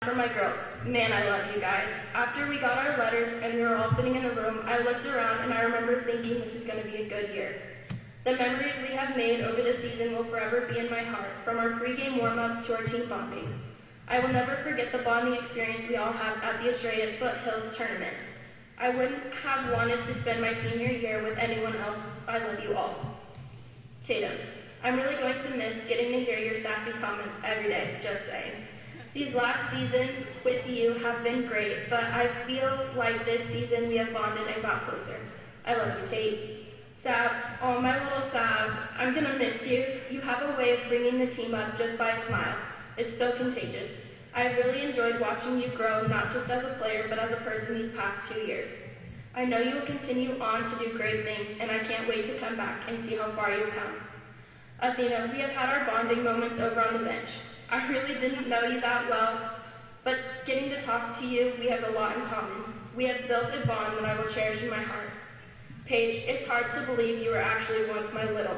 for my girls. Man, I love you guys. After we got our letters and we were all sitting in the room, I looked around and I remember thinking this is going to be a good year. The memories we have made over the season will forever be in my heart, from our pregame warm-ups to our team bondings. I will never forget the bonding experience we all had at the Australia Foothills tournament. I wouldn't have wanted to spend my senior year with anyone else. I love you all. Tatum, I'm really going to miss getting to hear your sassy comments every day, just saying. These last seasons with you have been great, but I feel like this season we have bonded and got closer. I love you, Tate. Sav, oh my little Sav, I'm gonna miss you. You have a way of bringing the team up just by a smile. It's so contagious. I've really enjoyed watching you grow, not just as a player, but as a person these past 2 years. I know you will continue on to do great things, and I can't wait to come back and see how far you've come. Athena, we have had our bonding moments over on the bench. I really didn't know you that well, but getting to talk to you, we have a lot in common. We have built a bond that I will cherish in my heart. Paige, it's hard to believe you were actually once my little.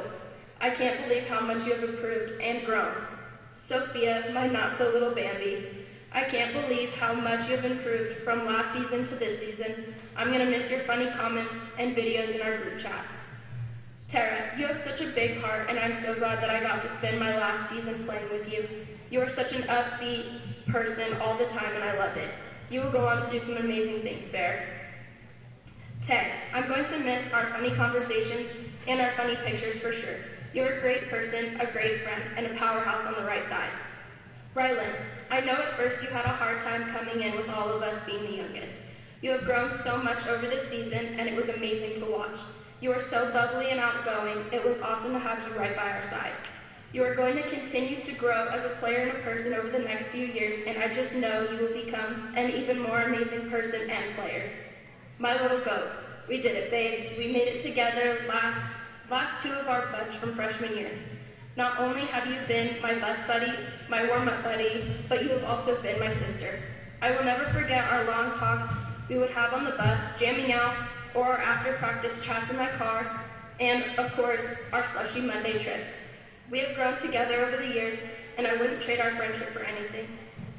I can't believe how much you have improved and grown. Sophia, my not-so-little Bambi, I can't believe how much you have improved from last season to this season. I'm going to miss your funny comments and videos in our group chats. Tara, you have such a big heart, and I'm so glad that I got to spend my last season playing with you. You are such an upbeat person all the time, and I love it. You will go on to do some amazing things, Bear. Ted, I'm going to miss our funny conversations and our funny pictures for sure. You're a great person, a great friend, and a powerhouse on the right side. Rylan, I know at first you had a hard time coming in with all of us being the youngest. You have grown so much over this season, and it was amazing to watch. You are so bubbly and outgoing. It was awesome to have you right by our side. You are going to continue to grow as a player and a person over the next few years, and I just know you will become an even more amazing person and player. My little goat, we did it, babes. We made it together last two of our bunch from freshman year. Not only have you been my best buddy, my warm-up buddy, but you have also been my sister. I will never forget our long talks we would have on the bus, jamming out, or after practice chats in my car, and of course, our slushy Monday trips. We have grown together over the years, and I wouldn't trade our friendship for anything.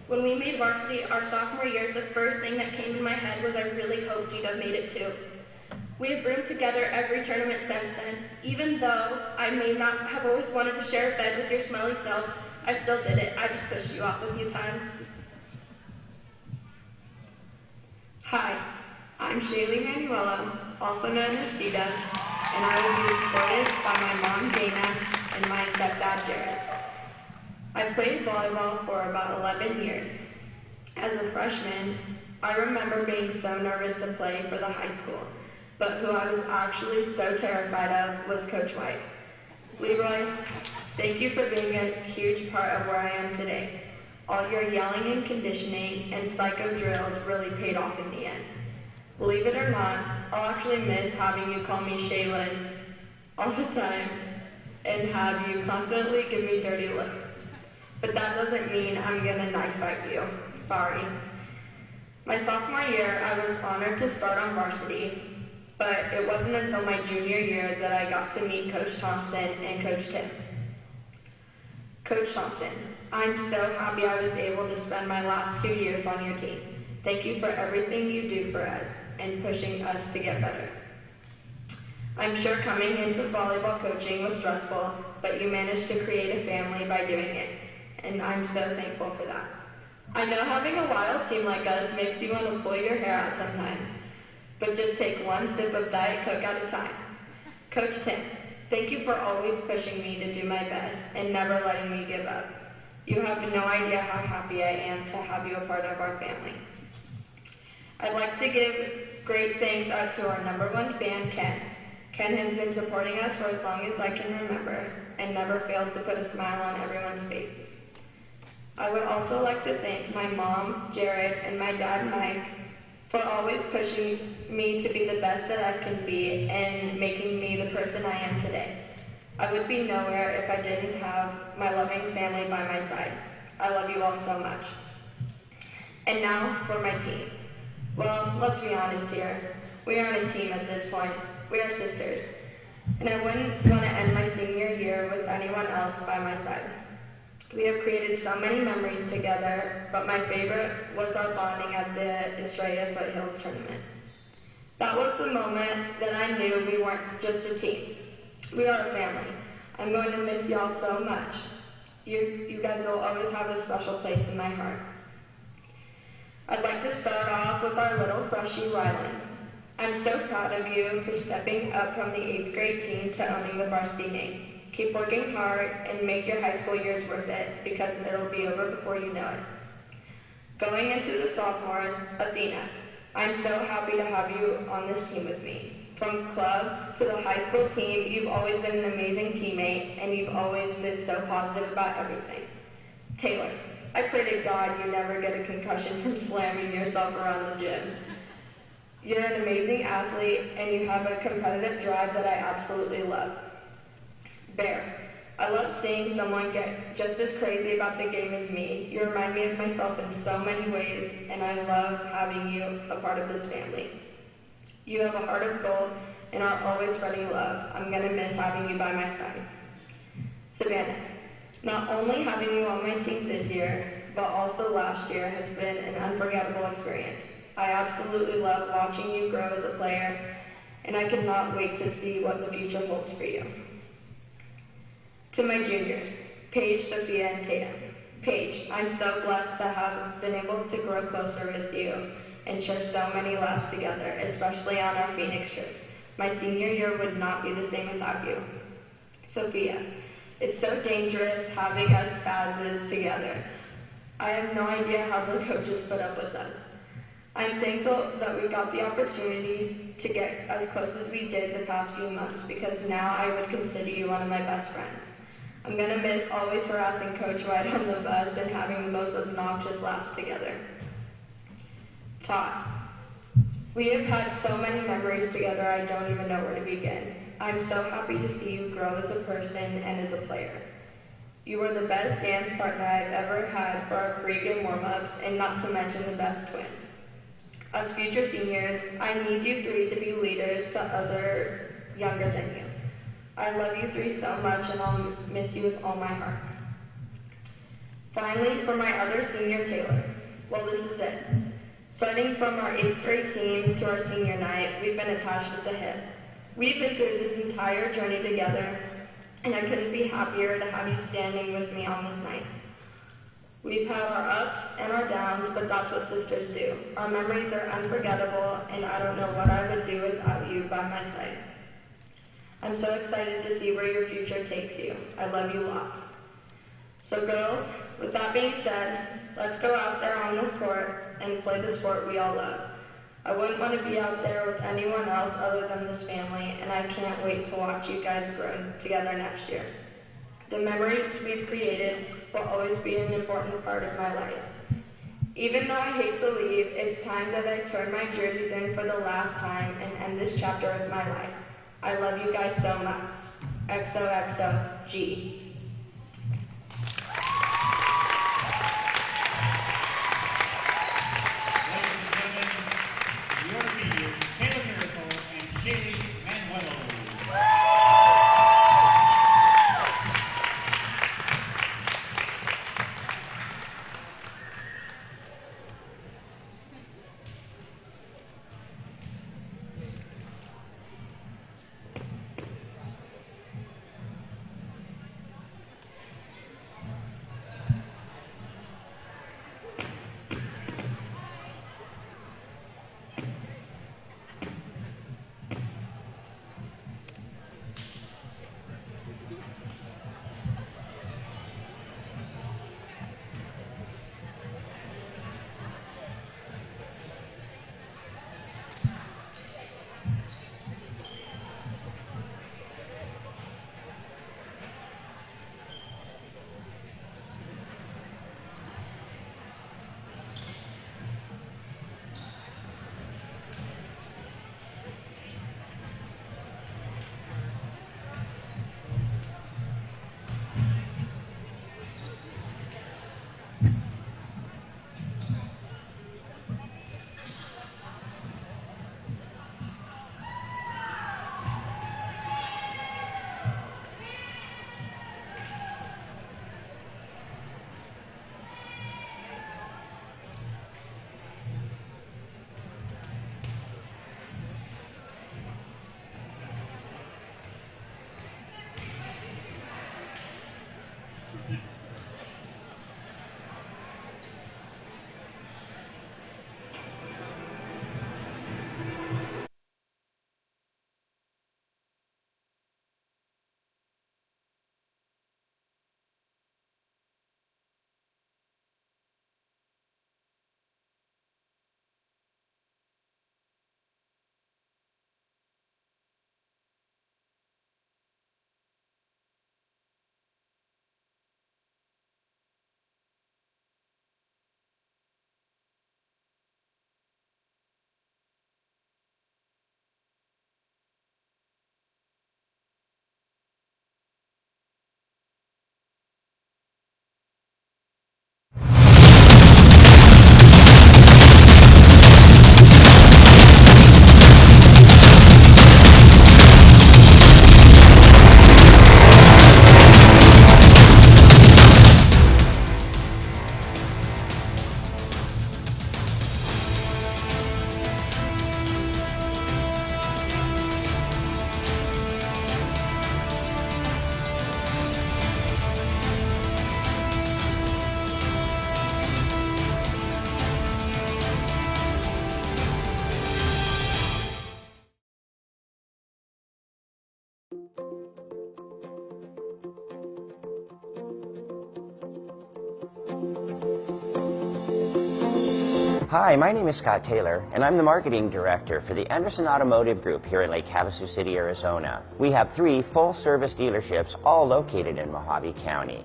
When we made varsity our sophomore year, the first thing that came to my head was I really hoped you'd have made it too. We have roomed together every tournament since then. Even though I may not have always wanted to share a bed with your smelly self, I still did it. I just pushed you off a few times. Hi, I'm Shaylee Manuela, also known as Gita, and I will be escorted by my mom, Dana, and my stepdad, Jared. I've played volleyball for about 11 years. As a freshman, I remember being so nervous to play for the high school, but who I was actually so terrified of was Coach White. Leroy, thank you for being a huge part of where I am today. All your yelling and conditioning and psycho drills really paid off in the end. Believe it or not, I'll actually miss having you call me Shaylin all the time and have you constantly give me dirty looks. But that doesn't mean I'm gonna knife fight you. Sorry. My sophomore year, I was honored to start on varsity, but it wasn't until my junior year that I got to meet Coach Thompson and Coach Tim. Coach Thompson, I'm so happy I was able to spend my last 2 years on your team. Thank you for everything you do for us and pushing us to get better. I'm sure coming into volleyball coaching was stressful, but you managed to create a family by doing it, and I'm so thankful for that. I know having a wild team like us makes you want to pull your hair out sometimes, but just take one sip of Diet Coke at a time. Coach Tim, thank you for always pushing me to do my best and never letting me give up. You have no idea how happy I am to have you a part of our family. I'd like to give great thanks out to our #1 fan, Ken. Ken has been supporting us for as long as I can remember and never fails to put a smile on everyone's faces. I would also like to thank my mom, Jared, and my dad, Mike, for always pushing me to be the best that I can be and making me the person I am today. I would be nowhere if I didn't have my loving family by my side. I love you all so much. And now for my team. Well, let's be honest here. We aren't a team at this point. We are sisters. And I wouldn't want to end my senior year with anyone else by my side. We have created so many memories together, but my favorite was our bonding at the Estrella Foothills tournament. That was the moment that I knew we weren't just a team. We are a family. I'm going to miss y'all so much. You guys will always have a special place in my heart. I'd like to start off with our little freshie, Rylan. I'm so proud of you for stepping up from the 8th grade team to owning the varsity name. Keep working hard and make your high school years worth it, because it'll be over before you know it. Going into the sophomores, Athena. I'm so happy to have you on this team with me. From club to the high school team, you've always been an amazing teammate, and you've always been so positive about everything. Taylor. I pray to God you never get a concussion from slamming yourself around the gym. You're an amazing athlete, and you have a competitive drive that I absolutely love. Bear. I love seeing someone get just as crazy about the game as me. You remind me of myself in so many ways, and I love having you a part of this family. You have a heart of gold and are always spreading love. I'm going to miss having you by my side. Savannah. Not only having you on my team this year, but also last year has been an unforgettable experience. I absolutely love watching you grow as a player, and I cannot wait to see what the future holds for you. To my juniors, Paige, Sophia, and Tatum. Paige, I'm so blessed to have been able to grow closer with you and share so many laughs together, especially on our Phoenix trips. My senior year would not be the same without you. Sophia, it's so dangerous having us spazzes together. I have no idea how the coaches put up with us. I'm thankful that we got the opportunity to get as close as we did the past few months, because now I would consider you one of my best friends. I'm going to miss always harassing Coach White on the bus and having the most obnoxious laughs together. Todd. We have had so many memories together I don't even know where to begin. I'm so happy to see you grow as a person and as a player. You were the best dance partner I've ever had for our pre-game warm-ups, and not to mention the best twin. As future seniors, I need you three to be leaders to others younger than you. I love you three so much, and I'll miss you with all my heart. Finally, for my other senior, Taylor. Well, this is it. Starting from our 8th grade team to our senior night, we've been attached at the hip. We've been through this entire journey together, and I couldn't be happier to have you standing with me on this night. We've had our ups and our downs, but that's what sisters do. Our memories are unforgettable, and I don't know what I would do without you by my side. I'm so excited to see where your future takes you. I love you lots. So girls, with that being said, let's go out there on this court and play the sport we all love. I wouldn't want to be out there with anyone else other than this family, and I can't wait to watch you guys grow together next year. The memories we've created will always be an important part of my life. Even though I hate to leave, it's time that I turn my jerseys in for the last time and end this chapter of my life. I love you guys so much. XOXO, G. Hi, my name is Scott Taylor, and I'm the Marketing Director for the Anderson Automotive Group here in Lake Havasu City, Arizona. We have 3 full-service dealerships, all located in Mojave County.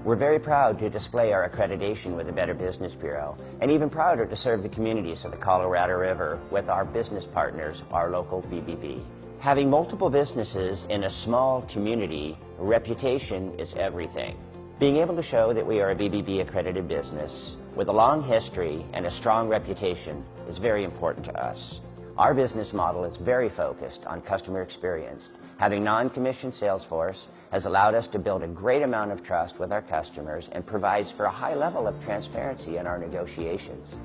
We're very proud to display our accreditation with the Better Business Bureau, and even prouder to serve the communities of the Colorado River with our business partners, our local BBB. Having multiple businesses in a small community, reputation is everything. Being able to show that we are a BBB accredited business with a long history and a strong reputation is very important to us. Our business model is very focused on customer experience. Having non-commissioned sales force has allowed us to build a great amount of trust with our customers and provides for a high level of transparency in our negotiations.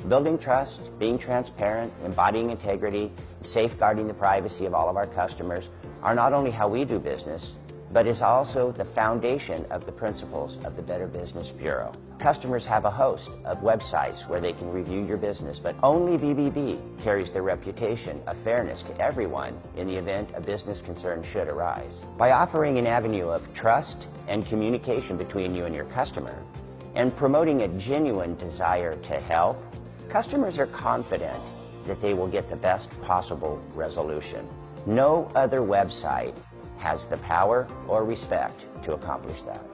Building trust, being transparent, embodying integrity, safeguarding the privacy of all of our customers are not only how we do business, but is also the foundation of the principles of the Better Business Bureau. Customers have a host of websites where they can review your business, but only BBB carries the reputation of fairness to everyone in the event a business concern should arise. By offering an avenue of trust and communication between you and your customer, and promoting a genuine desire to help, customers are confident that they will get the best possible resolution. No other website has the power or respect to accomplish that.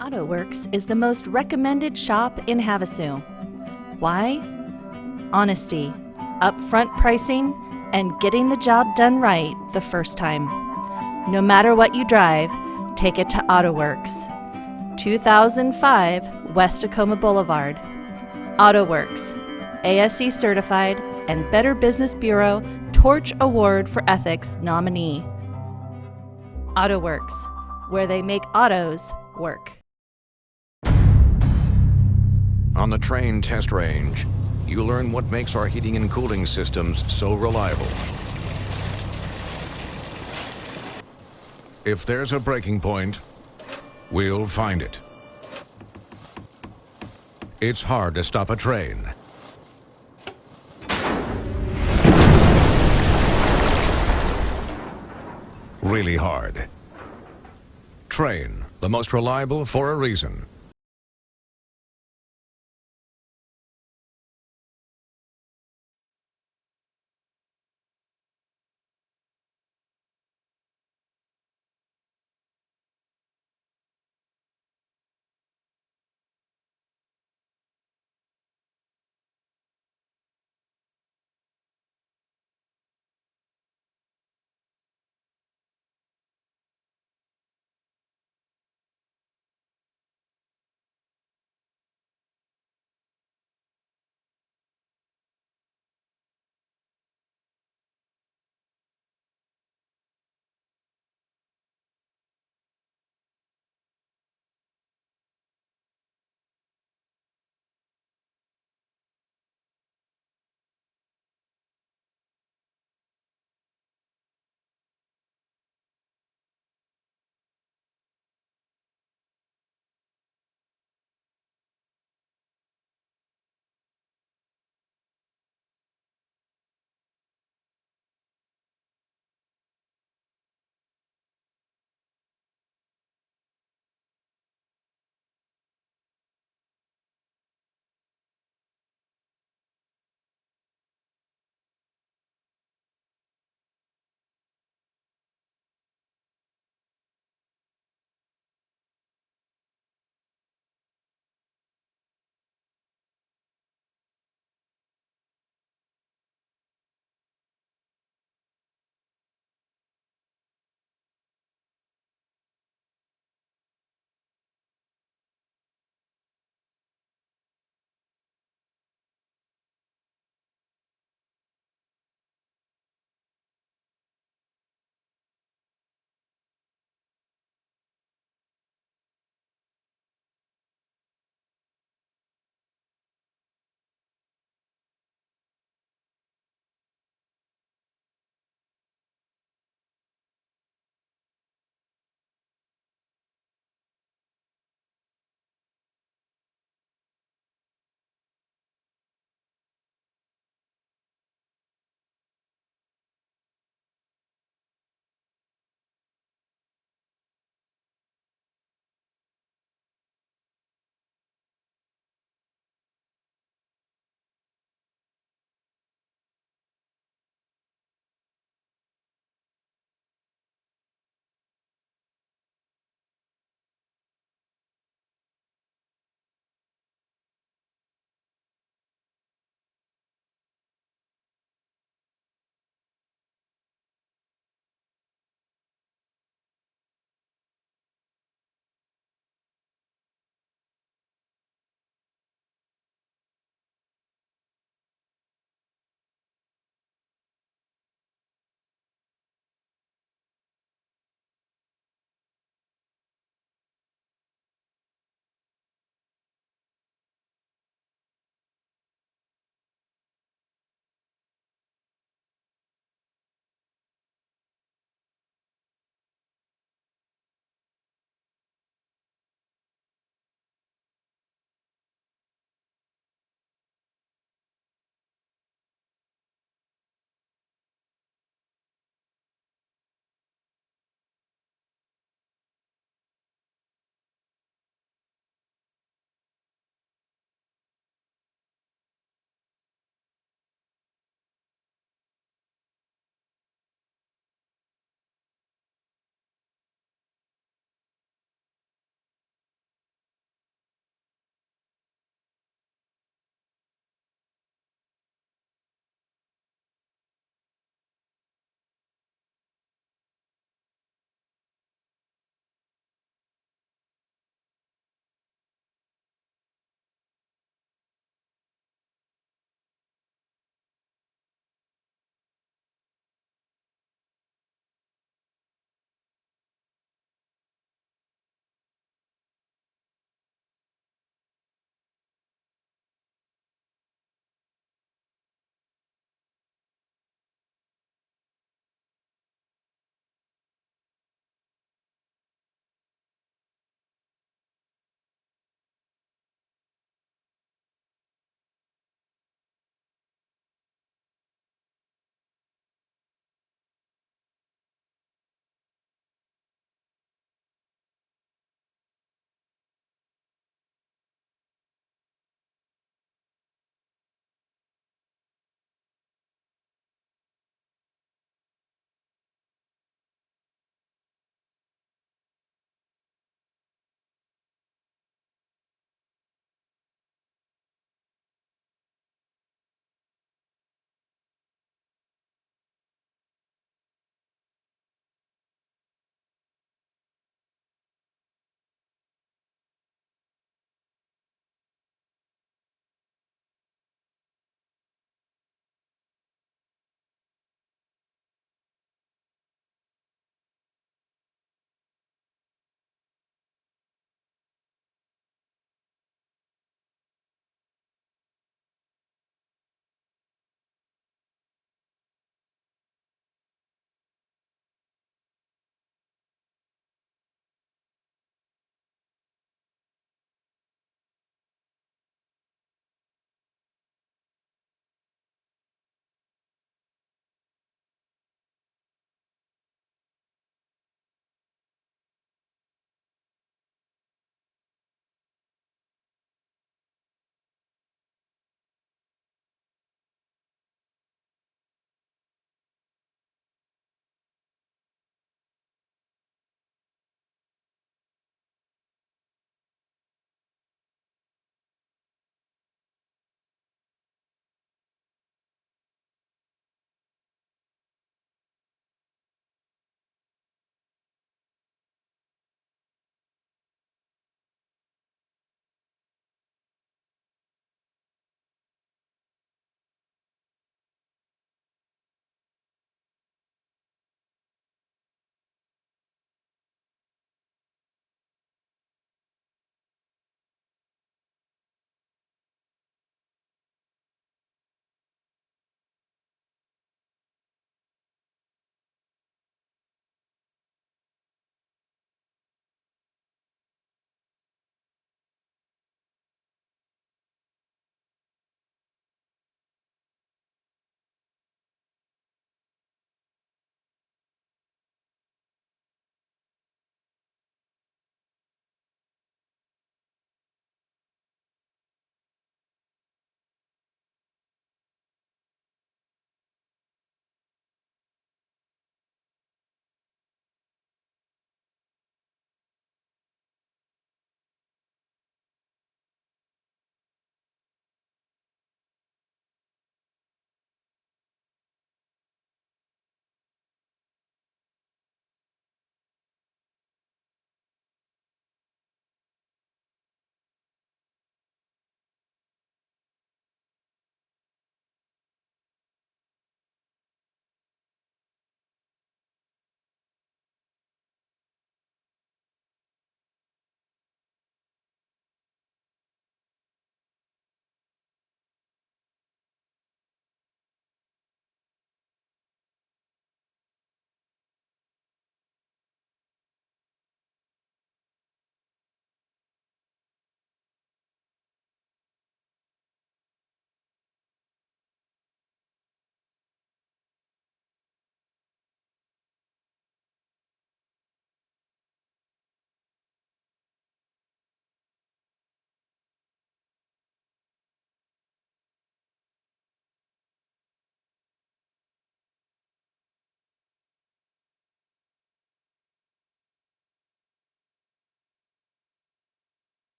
AutoWorks is the most recommended shop in Havasu. Why? Honesty, upfront pricing, and getting the job done right the first time. No matter what you drive, take it to AutoWorks. 2005 West Tacoma Boulevard. AutoWorks, ASE certified and Better Business Bureau Torch Award for Ethics nominee. AutoWorks, where they make autos work. On the Train test range, you learn what makes our heating and cooling systems so reliable. If there's a breaking point, we'll find it. It's hard to stop a train. Really hard. Train, the most reliable for a reason.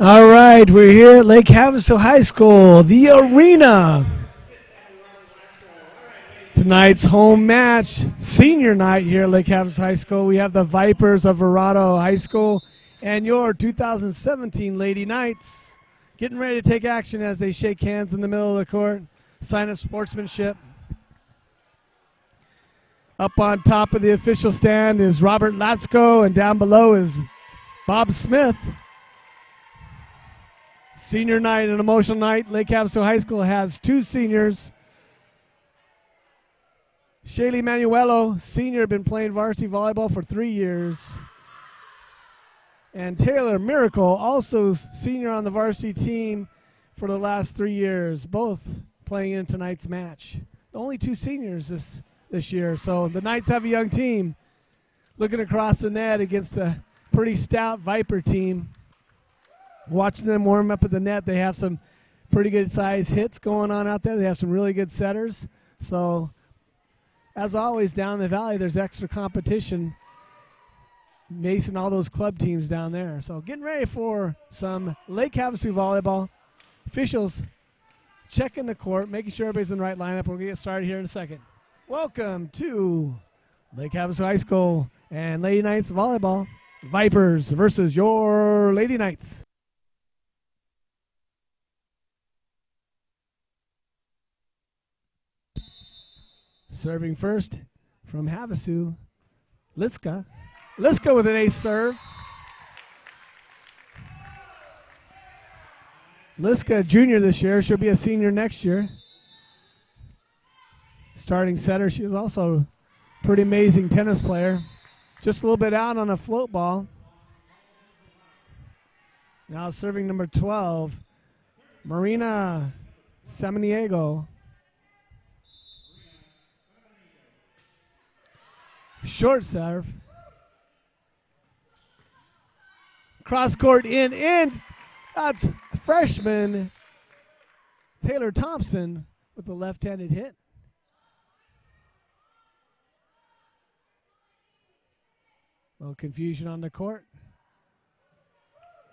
All right, we're here at Lake Havasu High School, the arena. Tonight's home match, senior night here at Lake Havasu High School. We have the Vipers of Verrado High School and your 2017 Lady Knights getting ready to take action as they shake hands in the middle of the court. Sign of sportsmanship. Up on top of the official stand is Robert Latsko, and down below is Bob Smith. Senior night, an emotional night. Lake Havasu High School has two seniors. Shaylee Manuelo, senior, been playing varsity volleyball for 3 years. And Taylor Miracle, also senior on the varsity team for the last 3 years, both playing in tonight's match. The only two seniors this year, so the Knights have a young team looking across the net against a pretty stout Viper team. Watching them warm up at the net, they have some pretty good size hits going on out there. They have some really good setters. So, as always, down in the valley, there's extra competition. Mason, all those club teams down there. So, getting ready for some Lake Havasu volleyball. Officials checking the court, making sure everybody's in the right lineup. We're going to get started here in a second. Welcome to Lake Havasu High School and Lady Knights volleyball. Vipers versus your Lady Knights. Serving first from Havasu, Liska. Liska with an ace serve. Liska, junior this year. She'll be a senior next year. Starting setter. She is also a pretty amazing tennis player. Just a little bit out on a float ball. Now serving number 12, Marina Samaniego. Short serve. Cross court in. That's freshman Taylor Thompson with the left-handed hit. A little confusion on the court.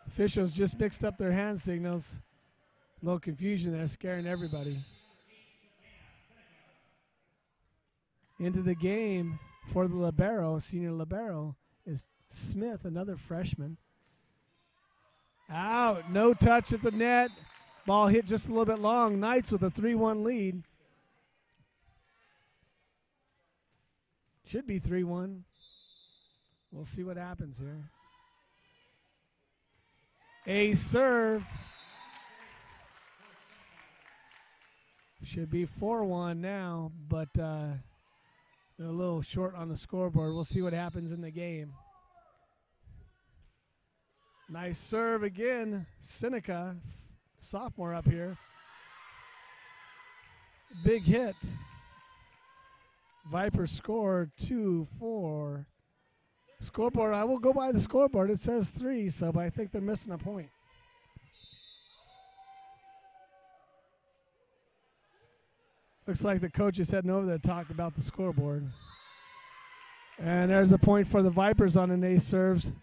Officials just mixed up their hand signals. A little confusion there, scaring everybody. Into the game for the libero, senior libero, is Smith, another freshman. Out, no touch at the net. Ball hit just a little bit long. Knights with a 3-1 lead. Should be 3-1. We'll see what happens here. A serve. Should be 4-1 now, but they're a little short on the scoreboard. We'll see what happens in the game. Nice serve again. Seneca, sophomore up here. Big hit. Vipers score 2-4. Scoreboard, I will go by the scoreboard. It says 3, so but I think they're missing a point. Looks like the coach is heading over there to talk about the scoreboard. And there's a point for the Vipers on an ace serves.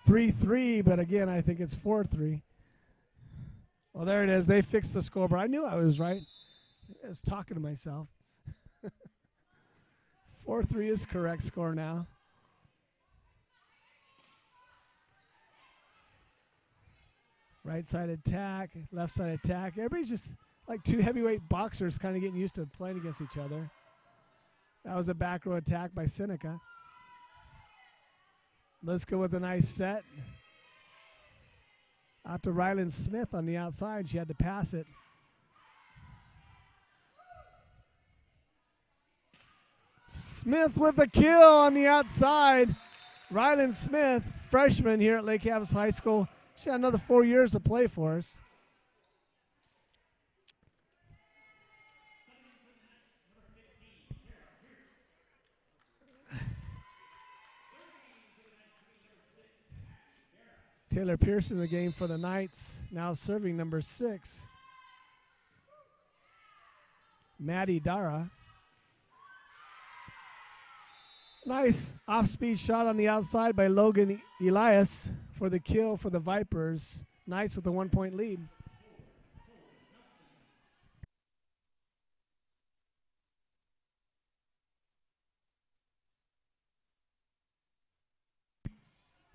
3-3, but again, I think it's 4-3. Well, there it is. They fixed the scoreboard. I knew I was right. I was talking to myself. 4-3 is correct score now. Right side attack, left side attack. Everybody's just like two heavyweight boxers kind of getting used to playing against each other. That was a back row attack by Seneca. Liska with a nice set. Out to Ryland Smith on the outside. She had to pass it. Smith with a kill on the outside. Ryland Smith, freshman here at Lake Havasu High School. She had another 4 years to play for us. Taylor Pearson in the game for the Knights, now serving number 6. Maddie Dara. Nice off-speed shot on the outside by Logan Elias for the kill for the Vipers. Knights with a 1-point lead.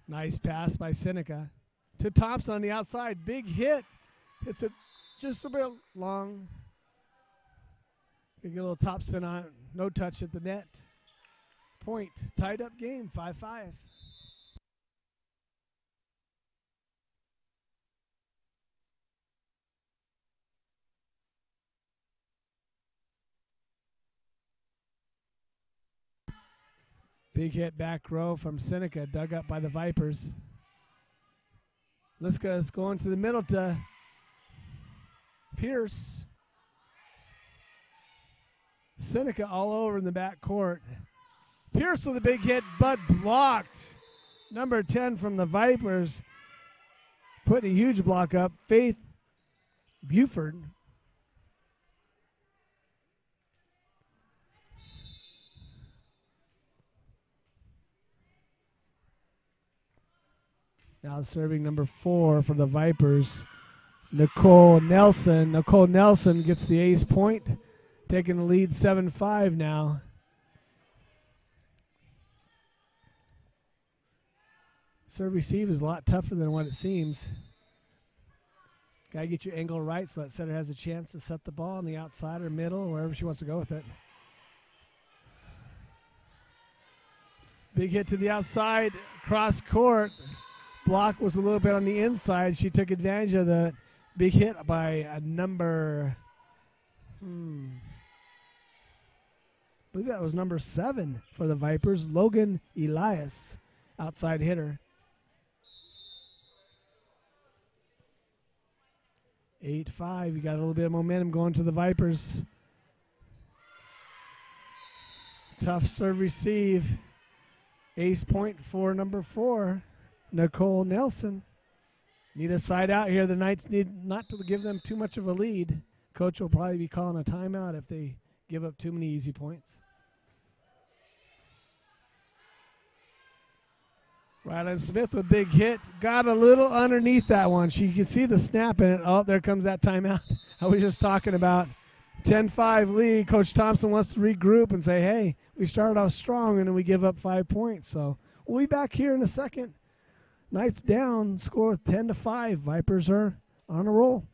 Nice pass by Seneca to Thompson on the outside. Big hit. Hits it just a bit long. Get a little top spin on it. No touch at the net. Point. Tied up game. 5-5. Big hit back row from Seneca, dug up by the Vipers. Liska is going to the middle to Pierce. Seneca all over in the back court. Pierce with a big hit, but blocked. Number 10 from the Vipers putting a huge block up. Faith Buford. Now serving number 4 for the Vipers, Nicole Nelson. Nicole Nelson gets the ace point, taking the lead 7-5 now. Serve receive is a lot tougher than what it seems. Got to get your angle right so that setter has a chance to set the ball on the outside or middle, or wherever she wants to go with it. Big hit to the outside, cross court. Block was a little bit on the inside. She took advantage of the big hit by a number, I believe that was number 7 for the Vipers, Logan Elias, outside hitter. 8-5. You got a little bit of momentum going to the Vipers. Tough serve receive. Ace point for number 4. Nicole Nelson. Need a side out here. The Knights need not to give them too much of a lead. Coach will probably be calling a timeout if they give up too many easy points. Rylan Smith with a big hit. Got a little underneath that one. She could see the snap in it. Oh, there comes that timeout I was just talking about. 10-5 lead. Coach Thompson wants to regroup and say, hey, we started off strong and then we give up 5 points. So we'll be back here in a second. Knights down, score 10-5. Vipers are on a roll.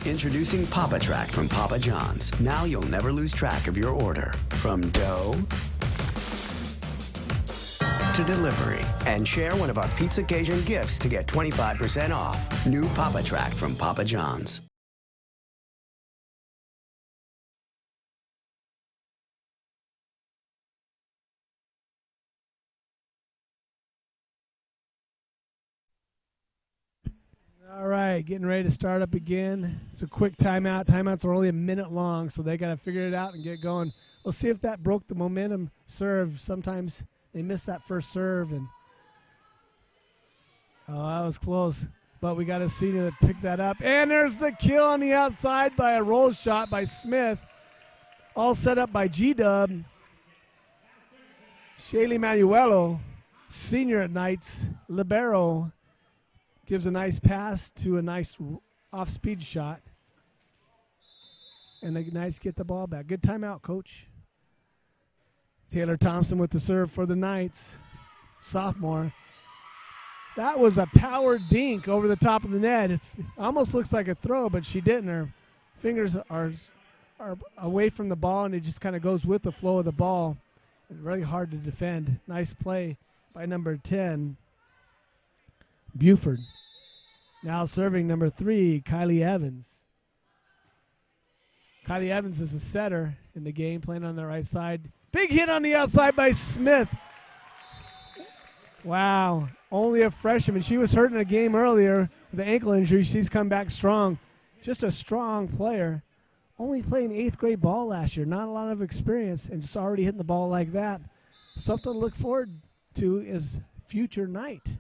Introducing Papa Track from Papa John's. Now you'll never lose track of your order. From dough to delivery. And share one of our Pizza Occasion gifts to get 25% off. New Papa Track from Papa John's. All right, getting ready to start up again. It's a quick timeout. Timeouts are only a minute long, so they got to figure it out and get going. We'll see if that broke the momentum serve. Sometimes they miss that first serve, and that was close. But we got a senior that picked that up. And there's the kill on the outside by a roll shot by Smith. All set up by G-Dub. Shaylee Manuelo, senior at Knights, libero, gives a nice pass to a nice off-speed shot. And the Knights get the ball back. Good timeout, Coach. Taylor Thompson with the serve for the Knights, sophomore. That was a power dink over the top of the net. It almost looks like a throw, but she didn't. Her fingers are away from the ball, and it just kind of goes with the flow of the ball. It's really hard to defend. Nice play by number 10, Buford. Now serving number 3, Kylie Evans. Kylie Evans is a setter in the game, playing on the right side. Big hit on the outside by Smith. Wow, only a freshman. She was hurt in a game earlier with an ankle injury. She's come back strong. Just a strong player. Only playing 8th grade ball last year. Not a lot of experience, and just already hitting the ball like that. Something to look forward to is future Knight.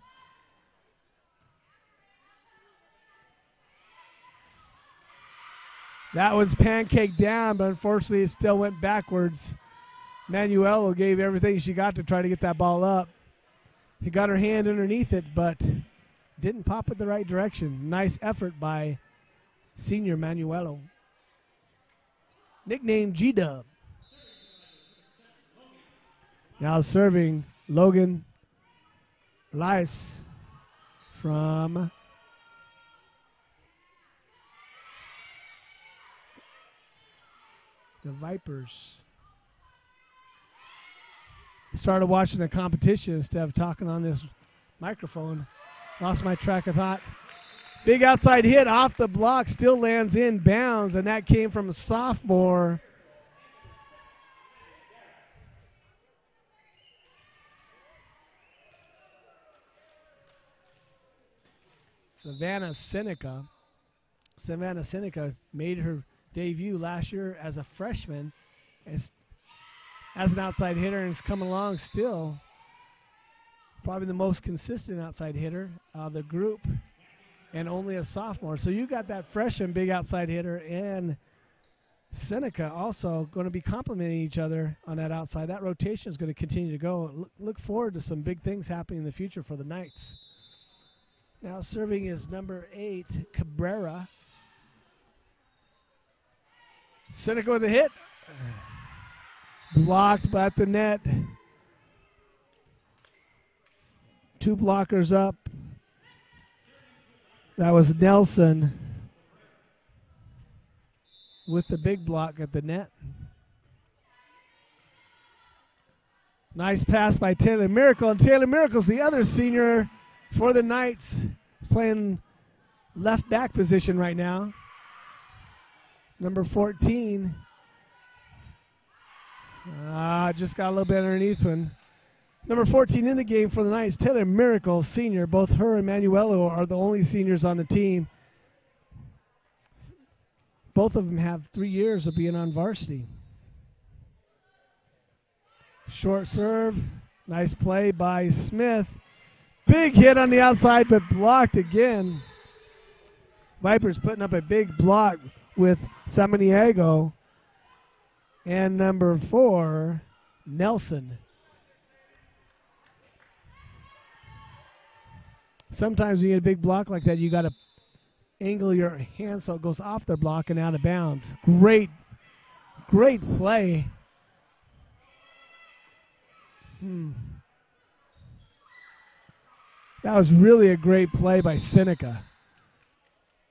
That was pancaked down, but unfortunately it still went backwards. Manuelo gave everything she got to try to get that ball up. He got her hand underneath it, but didn't pop it the right direction. Nice effort by senior Manuelo. Nicknamed G-Dub. Now serving Logan Elias from the Vipers. Started watching the competition instead of talking on this microphone. Lost my track of thought. Big outside hit off the block, still lands in bounds, and that came from a sophomore. Savannah Seneca. Savannah Seneca made her debut last year as a freshman as an outside hitter, and is coming along still. Probably the most consistent outside hitter of the group, and only a sophomore. So you got that freshman big outside hitter and Seneca also going to be complementing each other on that outside. That rotation is going to continue to go. Look forward to some big things happening in the future for the Knights. Now serving is number 8, Cabrera. Seneca with a hit. Blocked by the net. 2 blockers up. That was Nelson with the big block at the net. Nice pass by Taylor Miracle. And Taylor Miracle's the other senior for the Knights. He's playing left back position right now. Number 14. Just got a little bit underneath one. Number 14 in the game for the Knights, Taylor Miracle, senior. Both her and Manuelo are the only seniors on the team. Both of them have 3 years of being on varsity. Short serve. Nice play by Smith. Big hit on the outside, but blocked again. Vipers putting up a big block with Samaniego. And number 4, Nelson. Sometimes when you get a big block like that, you got to angle your hand so it goes off their block and out of bounds. Great play. That was really a great play by Seneca.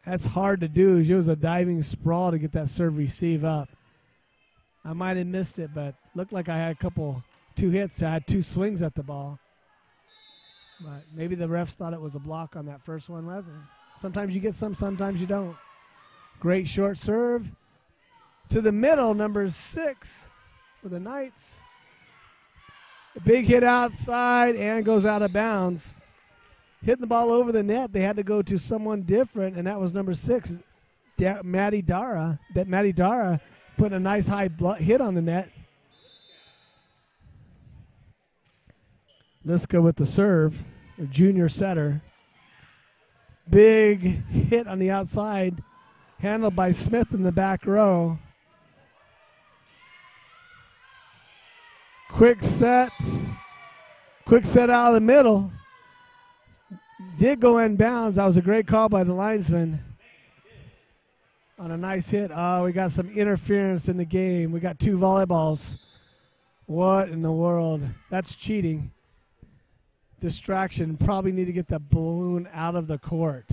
That's hard to do. It was a diving sprawl to get that serve receive up. I might have missed it, but looked like I had 2 hits. I had 2 swings at the ball. But maybe the refs thought it was a block on that first one. Sometimes you get some, sometimes you don't. Great short serve. To the middle, number 6 for the Knights. A big hit outside and goes out of bounds. Hitting the ball over the net, they had to go to someone different, and that was number 6, Maddie Dara. Maddie Dara put a nice high hit on the net. Liska with the serve, a junior setter. Big hit on the outside, handled by Smith in the back row. Quick set out of the middle. Did go in bounds. That was a great call by the linesman on a nice hit. We got some interference in the game. We got 2 volleyballs. What in the world? That's cheating. Distraction. Probably need to get the balloon out of the court.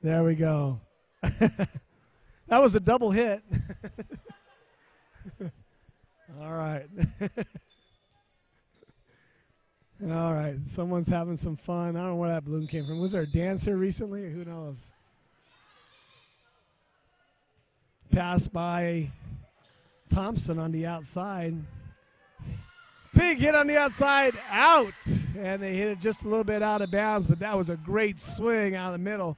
There we go. That was a double hit. All right. All right. Someone's having some fun. I don't know where that balloon came from. Was there a dance here recently? Who knows? Pass by Thompson on the outside. Big hit on the outside, out. And they hit it just a little bit out of bounds, but that was a great swing out of the middle.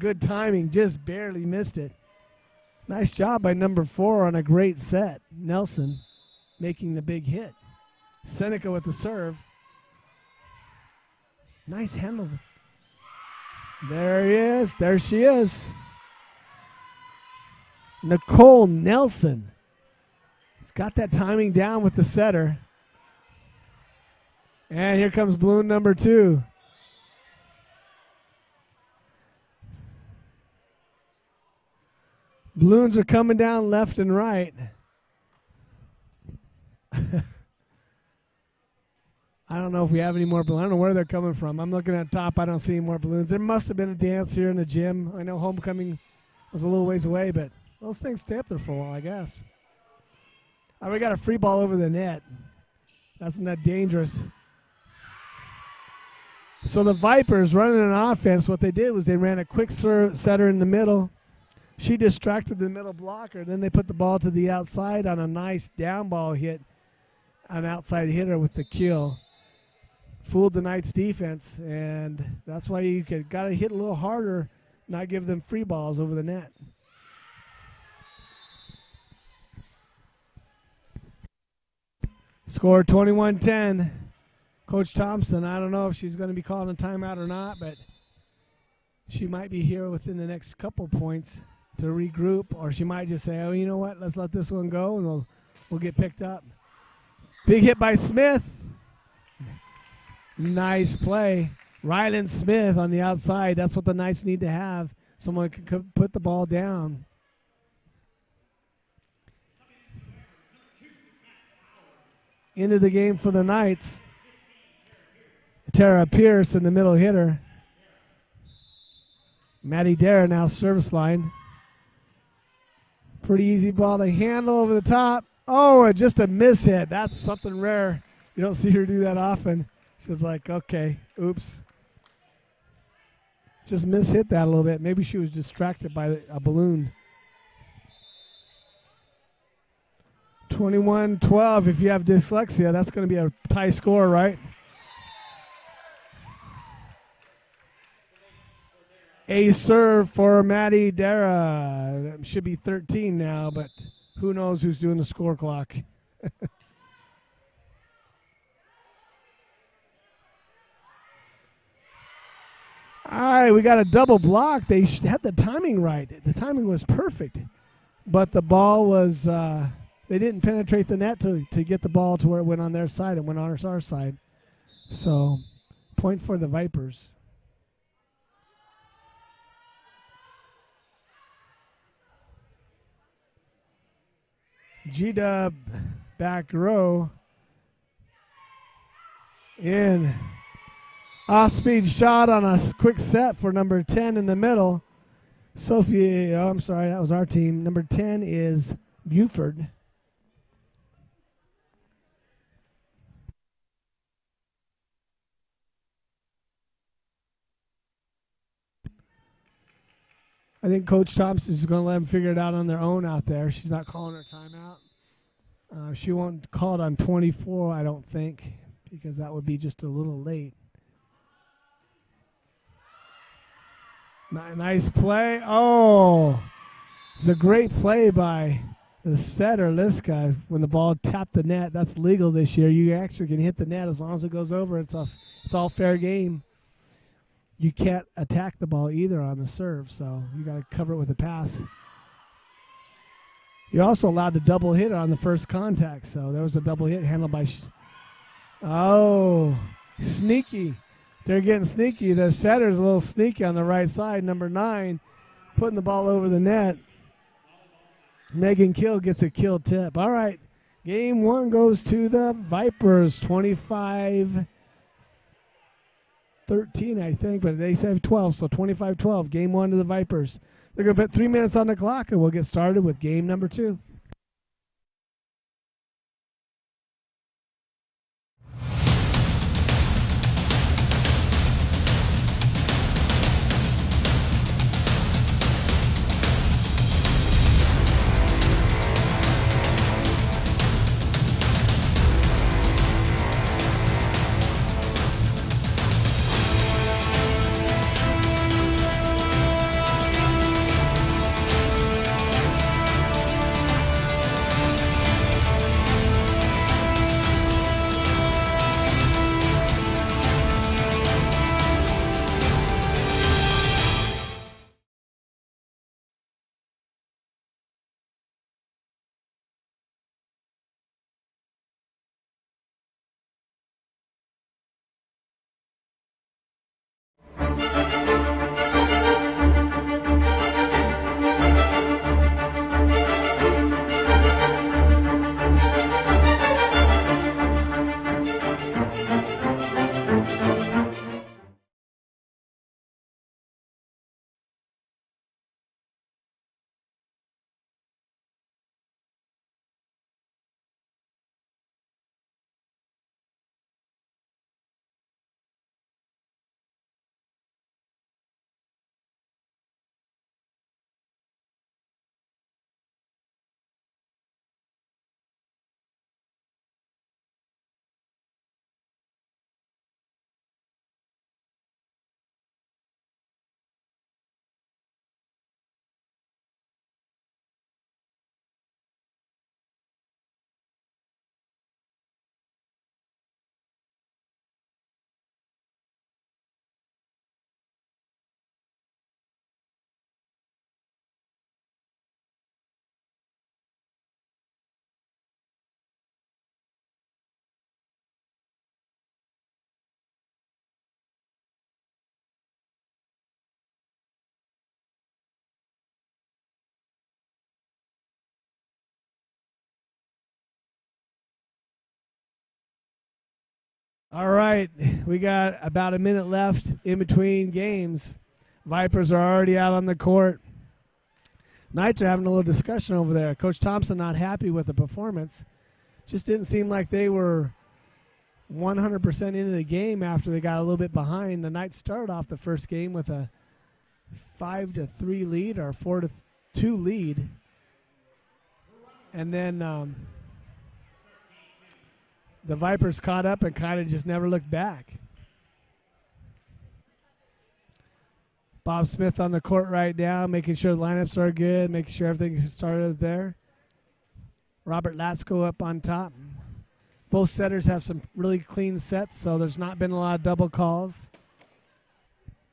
Good timing, just barely missed it. Nice job by number 4 on a great set. Nelson making the big hit. Seneca with the serve. Nice handle. There he is. There she is. Nicole Nelson. He's got that timing down with the setter. And here comes balloon number 2. Balloons are coming down left and right. I don't know if we have any more balloons. I don't know where they're coming from. I'm looking at top. I don't see any more balloons. There must have been a dance here in the gym. I know homecoming was a little ways away, but those things stay up there for a while, I guess. All right, we got a free ball over the net. That's not dangerous. So the Vipers running an offense, what they did was they ran a quick setter in the middle. She distracted the middle blocker. Then they put the ball to the outside on a nice down ball hit, an outside hitter with the kill. Fooled the Knights defense, and that's why you got to hit a little harder, not give them free balls over the net. Score 21-10. Coach Thompson, I don't know if she's going to be calling a timeout or not, but she might be here within the next couple points to regroup, or she might just say, oh, you know what, let's let this one go, and we'll get picked up. Big hit by Smith. Nice play. Rylan Smith on the outside. That's what the Knights need to have. Someone can put the ball down. Into the game for the Knights. Tara Pierce in the middle hitter. Maddie Dara now service line. Pretty easy ball to handle over the top. Oh, and just a miss hit. That's something rare. You don't see her do that often. She's like, okay, oops. Just mishit that a little bit. Maybe she was distracted by a balloon. 21-12. If you have dyslexia, that's going to be a tie score, right? A serve for Maddie Dara. That should be 13 now, but who knows who's doing the score clock. All right, we got a double block. They had the timing right. The timing was perfect, but the ball was they didn't penetrate the net to get the ball to where it went on their side. It went on our side. So, point for the Vipers. G-Dub back row in. Off-speed shot on a quick set for number 10 in the middle. Sophie, I'm sorry, that was our team. Number 10 is Buford. I think Coach Thompson is going to let them figure it out on their own out there. She's not calling her timeout. She won't call it on 24, I don't think, because that would be just a little late. Nice play. Oh, it's a great play by the setter, Liska. When the ball tapped the net, that's legal this year. You actually can hit the net as long as it goes over. It's all fair game. You can't attack the ball either on the serve, so you got to cover it with a pass. You're also allowed to double hit on the first contact, so there was a double hit handled by. Oh, sneaky. They're getting sneaky. The setter's a little sneaky on the right side. Number 9, putting the ball over the net. Megan Kill gets a kill tip. All right, game 1 goes to the Vipers, 25-13, I think, but they said 12, so 25-12. Game 1 to the Vipers. They're going to put 3 minutes on the clock, and we'll get started with game number 2. All right, we got about a minute left in between games. Vipers are already out on the court. Knights are having a little discussion over there. Coach Thompson not happy with the performance. Just didn't seem like they were 100% into the game after they got a little bit behind. The Knights started off the first game with a 5-3 lead or 4-2 lead. And then the Vipers caught up and kind of just never looked back. Bob Smith on the court right now, making sure the lineups are good, making sure everything is started there. Robert Latsko up on top. Both setters have some really clean sets, so there's not been a lot of double calls.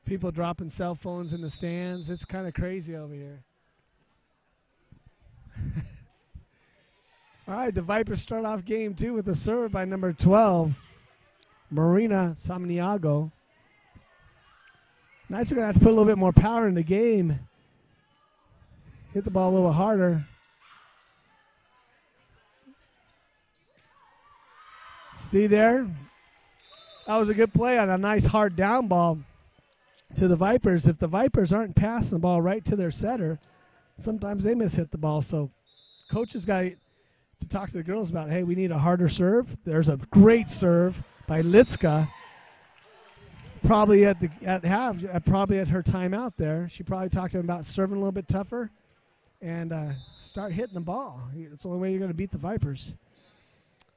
People dropping cell phones in the stands. It's kind of crazy over here. All right, the Vipers start off game 2 with a serve by number 12, Marina Samaniago. Knights are going to have to put a little bit more power in the game. Hit the ball a little harder. See there? That was a good play on a nice hard down ball to the Vipers. If the Vipers aren't passing the ball right to their setter, sometimes they mishit the ball. So coaches got to talk to the girls about, hey, we need a harder serve. There's a great serve by Litska. Probably at her timeout there. She probably talked to him about serving a little bit tougher and start hitting the ball. It's the only way you're going to beat the Vipers.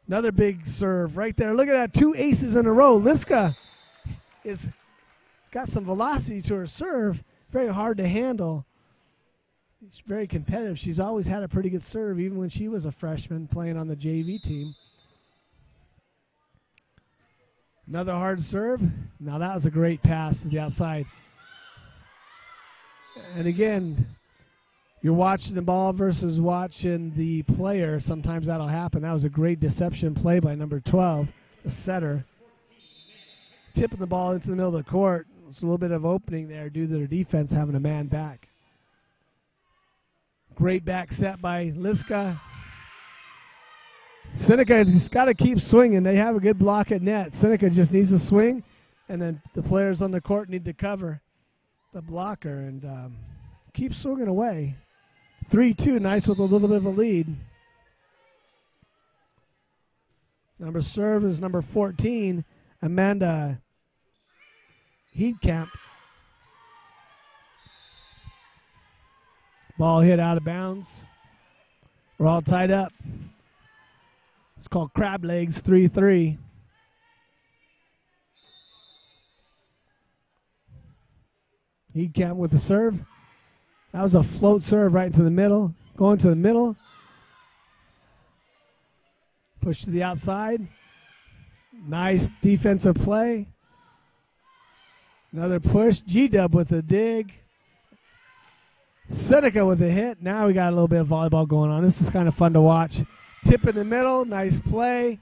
Another big serve right there. Look at that, 2 aces in a row. Litska is got some velocity to her serve. Very hard to handle. She's very competitive. She's always had a pretty good serve, even when she was a freshman playing on the JV team. Another hard serve. Now that was a great pass to the outside. And again, you're watching the ball versus watching the player. Sometimes that'll happen. That was a great deception play by number 12, the setter. Tipping the ball into the middle of the court. It's a little bit of opening there due to their defense having a man back. Great back set by Litska. Seneca has got to keep swinging. They have a good block at net. Seneca just needs to swing, and then the players on the court need to cover the blocker and keep swinging away. 3-2, Knights with a little bit of a lead. Number serve is number 14, Amanda Heatkamp. Ball hit out of bounds. We're all tied up. It's called crab legs, 3-3. Heatkamp with the serve. That was a float serve right into the middle. Going to the middle. Push to the outside. Nice defensive play. Another push. G-Dub with a dig. Seneca with a hit. Now we got a little bit of volleyball going on. This is kind of fun to watch. Tip in the middle. Nice play.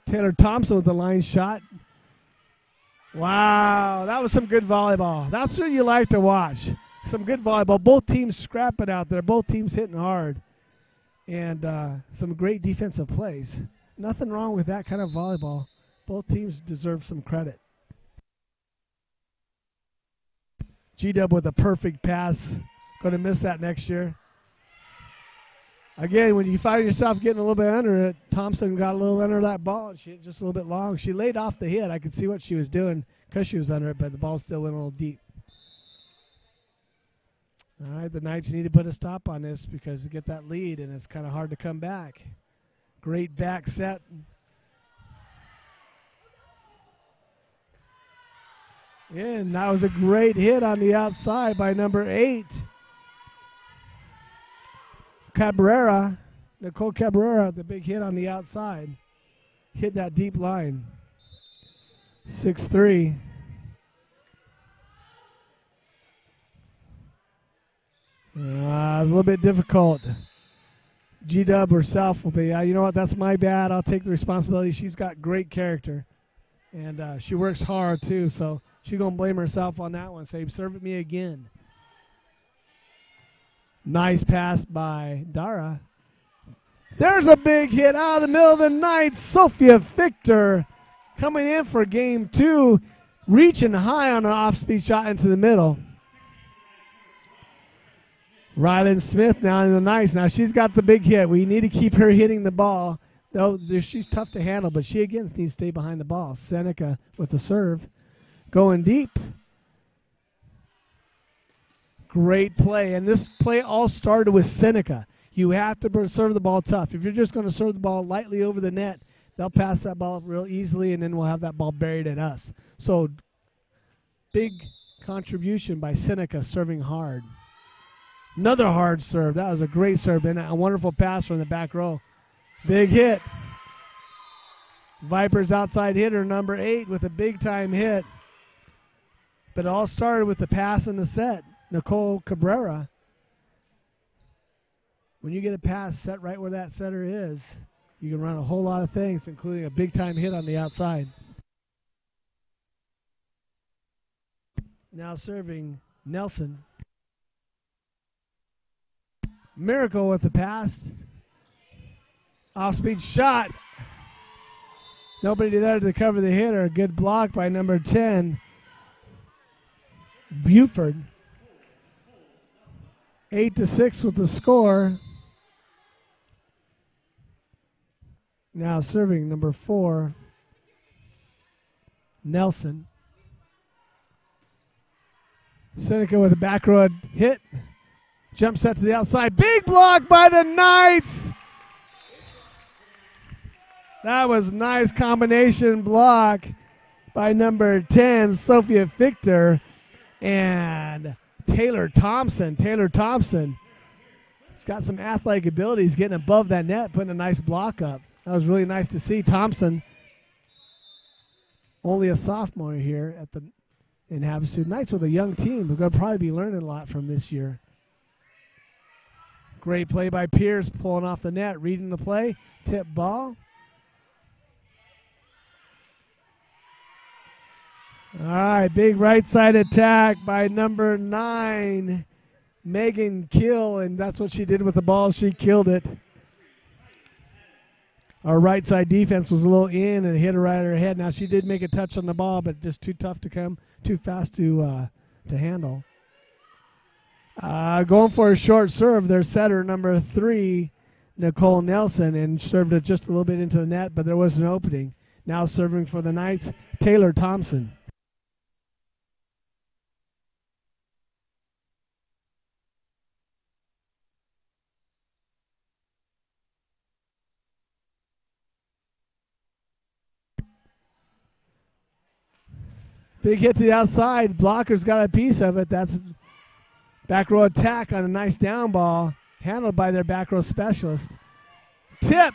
Taylor Thompson with the line shot. Wow, that was some good volleyball. That's what you like to watch. Some good volleyball. Both teams scrapping out there. Both teams hitting hard. And some great defensive plays. Nothing wrong with that kind of volleyball. Both teams deserve some credit. G-Dub with a perfect pass. Going to miss that next year. Again, when you find yourself getting a little bit under it, Thompson got a little under that ball. She hit just a little bit long. She laid off the hit. I could see what she was doing because she was under it, but the ball still went a little deep. All right, the Knights need to put a stop on this because to get that lead, and it's kind of hard to come back. Great back set. And that was a great hit on the outside by number 8. Cabrera, Nicole Cabrera, the big hit on the outside. Hit that deep line. 6-3. It was a little bit difficult. G-Dub herself will be, you know what, that's my bad. I'll take the responsibility. She's got great character. And she works hard, too, so she's going to blame herself on that one. Say, serve it me again. Nice pass by Dara. There's a big hit out of the middle of the night. Sophia Victor coming in for game 2, reaching high on an off-speed shot into the middle. Rylan Smith now in the nice. Now she's got the big hit. We need to keep her hitting the ball. Though she's tough to handle, but she again needs to stay behind the ball. Seneca with the serve. Going deep. Great play. And this play all started with Seneca. You have to serve the ball tough. If you're just going to serve the ball lightly over the net, they'll pass that ball real easily, and then we'll have that ball buried at us. So big contribution by Seneca serving hard. Another hard serve. That was a great serve and a wonderful pass from the back row. Big hit. Vipers outside hitter number 8 with a big-time hit. But it all started with the pass in the set. Nicole Cabrera. When you get a pass set right where that setter is, you can run a whole lot of things, including a big-time hit on the outside. Now serving Nelson. Miracle with the pass. Off-speed shot. Nobody there to cover the hitter. A good block by number 10, Buford. 8-6 with the score. Now serving number 4, Nelson. Seneca with a back row hit. Jump set to the outside. Big block by the Knights. That was nice combination block by number 10, Sophia Victor, and Taylor Thompson. Taylor Thompson has got some athletic abilities, getting above that net, putting a nice block up. That was really nice to see. Thompson, only a sophomore here in Havasu. Knights with a young team. We're going to probably be learning a lot from this year. Great play by Pierce, pulling off the net, reading the play, tip ball. All right, big right side attack by number 9, Megan Kill, and that's what she did with the ball. She killed it. Our right side defense was a little in and hit her right on her head. Now she did make a touch on the ball, but just too tough to come, too fast to handle. Going for a short serve, their setter number 3, Nicole Nelson, and served it just a little bit into the net, but there was an opening. Now serving for the Knights, Taylor Thompson. Big hit to the outside. Blocker's got a piece of it. That's back row attack on a nice down ball, handled by their back row specialist. Tip.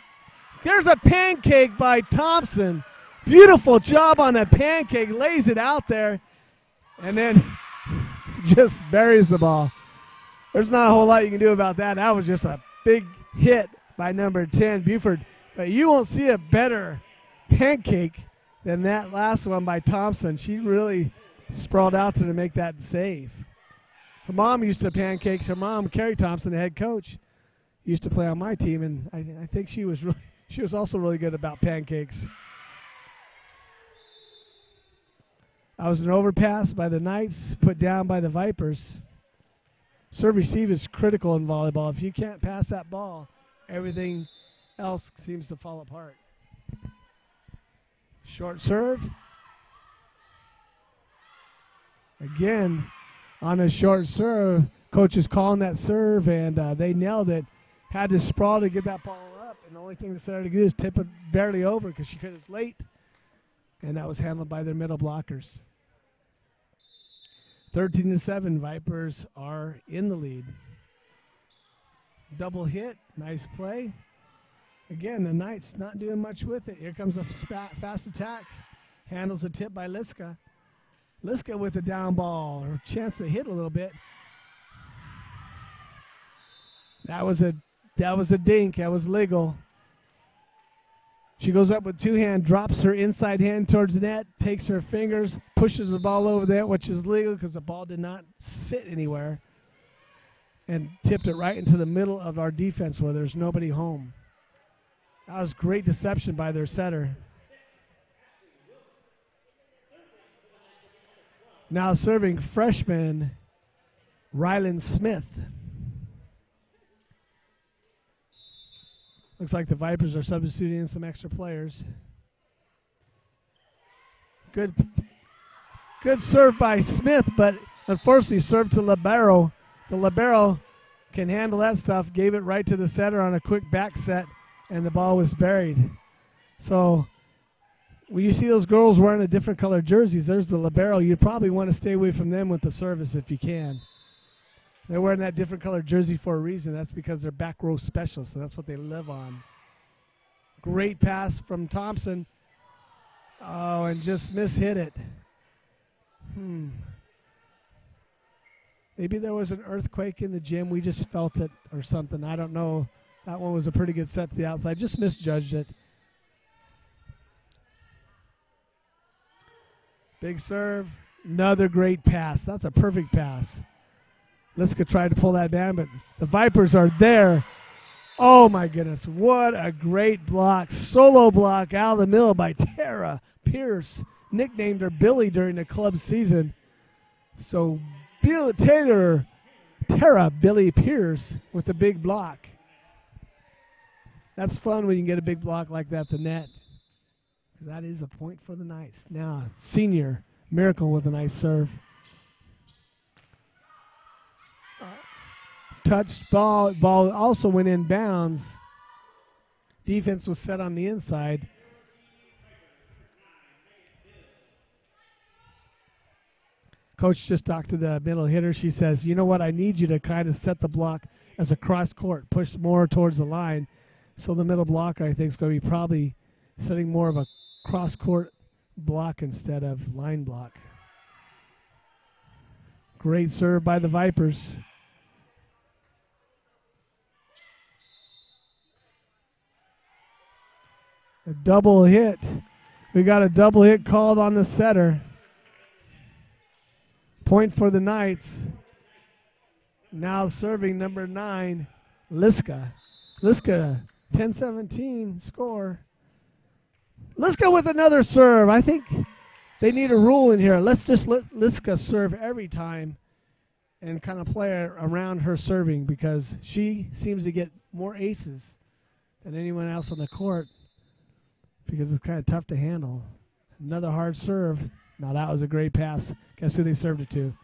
There's a pancake by Thompson. Beautiful job on that pancake. Lays it out there, and then just buries the ball. There's not a whole lot you can do about that. That was just a big hit by number 10, Buford. But you won't see a better pancake than that last one by Thompson. She really sprawled out to make that save. Her mom used to pancakes. Her mom, Carrie Thompson, the head coach, used to play on my team, and I think she was also really good about pancakes. That was an overpass by the Knights, put down by the Vipers. Serve receive is critical in volleyball. If you can't pass that ball, everything else seems to fall apart. Short serve. Again, on a short serve, coach is calling that serve, and they nailed it. Had to sprawl to get that ball up, and the only thing the setter to do is tip it barely over because she was late, and that was handled by their middle blockers. 13-7, Vipers are in the lead. Double hit, nice play. Again, the Knights not doing much with it. Here comes a fast attack. Handles the tip by Liska. Liska with the down ball. Her chance to hit a little bit. That was a dink. That was legal. She goes up with two hands, drops her inside hand towards the net, takes her fingers, pushes the ball over there, which is legal because the ball did not sit anywhere, and tipped it right into the middle of our defense where there's nobody home. That was great deception by their setter. Now serving freshman Rylan Smith. Looks like the Vipers are substituting in some extra players. Good serve by Smith, but unfortunately served to libero. The libero can handle that stuff, gave it right to the setter on a quick back set, and the ball was buried. So when you see those girls wearing the different colored jerseys, there's the libero. You probably want to stay away from them with the service if you can. They're wearing that different colored jersey for a reason. That's because they're back row specialists, and that's what they live on. Great pass from Thompson. Oh, and just mishit it. Maybe there was an earthquake in the gym. We just felt it or something. I don't know. That one was a pretty good set to the outside. Just misjudged it. Big serve. Another great pass. That's a perfect pass. Liska tried to pull that down, but the Vipers are there. Oh, my goodness. What a great block. Solo block out of the middle by Tara Pierce. Nicknamed her Billy during the club season. So Tara Billy Pierce with the big block. That's fun when you can get a big block like that, the net. That is a point for the Knights. Now, senior Miracle with a nice serve. Touched ball also went in bounds. Defense was set on the inside. Coach just talked to the middle hitter. She says, you know what, I need you to kind of set the block as a cross court, push more towards the line. So the middle blocker, I think, is going to be probably setting more of a cross court block instead of line block. Great serve by the Vipers. A double hit. We got a double hit called on the setter. Point for the Knights. Now serving number 9, Liska. Liska, 10-17 score. Liska with another serve. I think they need a rule in here. Let's just let Liska serve every time and kind of play around her serving because she seems to get more aces than anyone else on the court because it's kind of tough to handle. Another hard serve. Now that was a great pass. Guess who they served it to?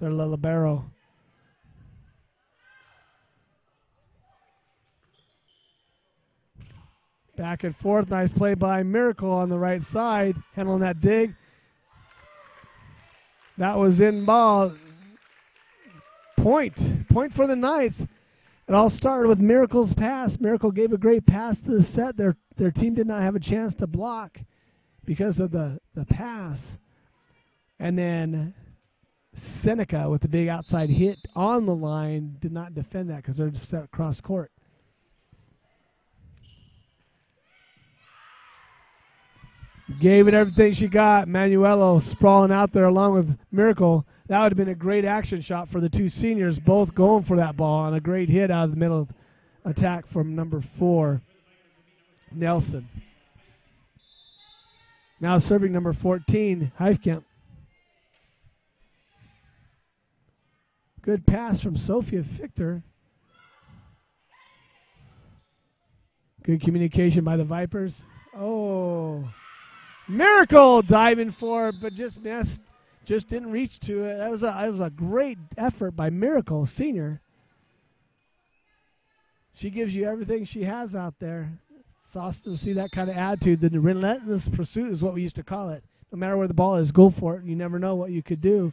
Their libero. Back and forth. Nice play by Miracle on the right side. Handling that dig. That was in ball. Point. Point for the Knights. It all started with Miracle's pass. Miracle gave a great pass to the set. Their team did not have a chance to block because of the pass. And then Seneca with the big outside hit on the line did not defend that because they're set across court. Gave it everything she got. Manuelo sprawling out there along with Miracle. That would have been a great action shot for the two seniors, both going for that ball, and a great hit out of the middle attack from number 4, Nelson. Now serving number 14, Heifkamp. Good pass from Sophia Fichter. Good communication by the Vipers. Oh, Miracle diving for it, but just missed. Just didn't reach to it. That was a great effort by Miracle, senior. She gives you everything she has out there. It's awesome to see that kind of attitude. The relentless pursuit is what we used to call it. No matter where the ball is, go for it. You never know what you could do.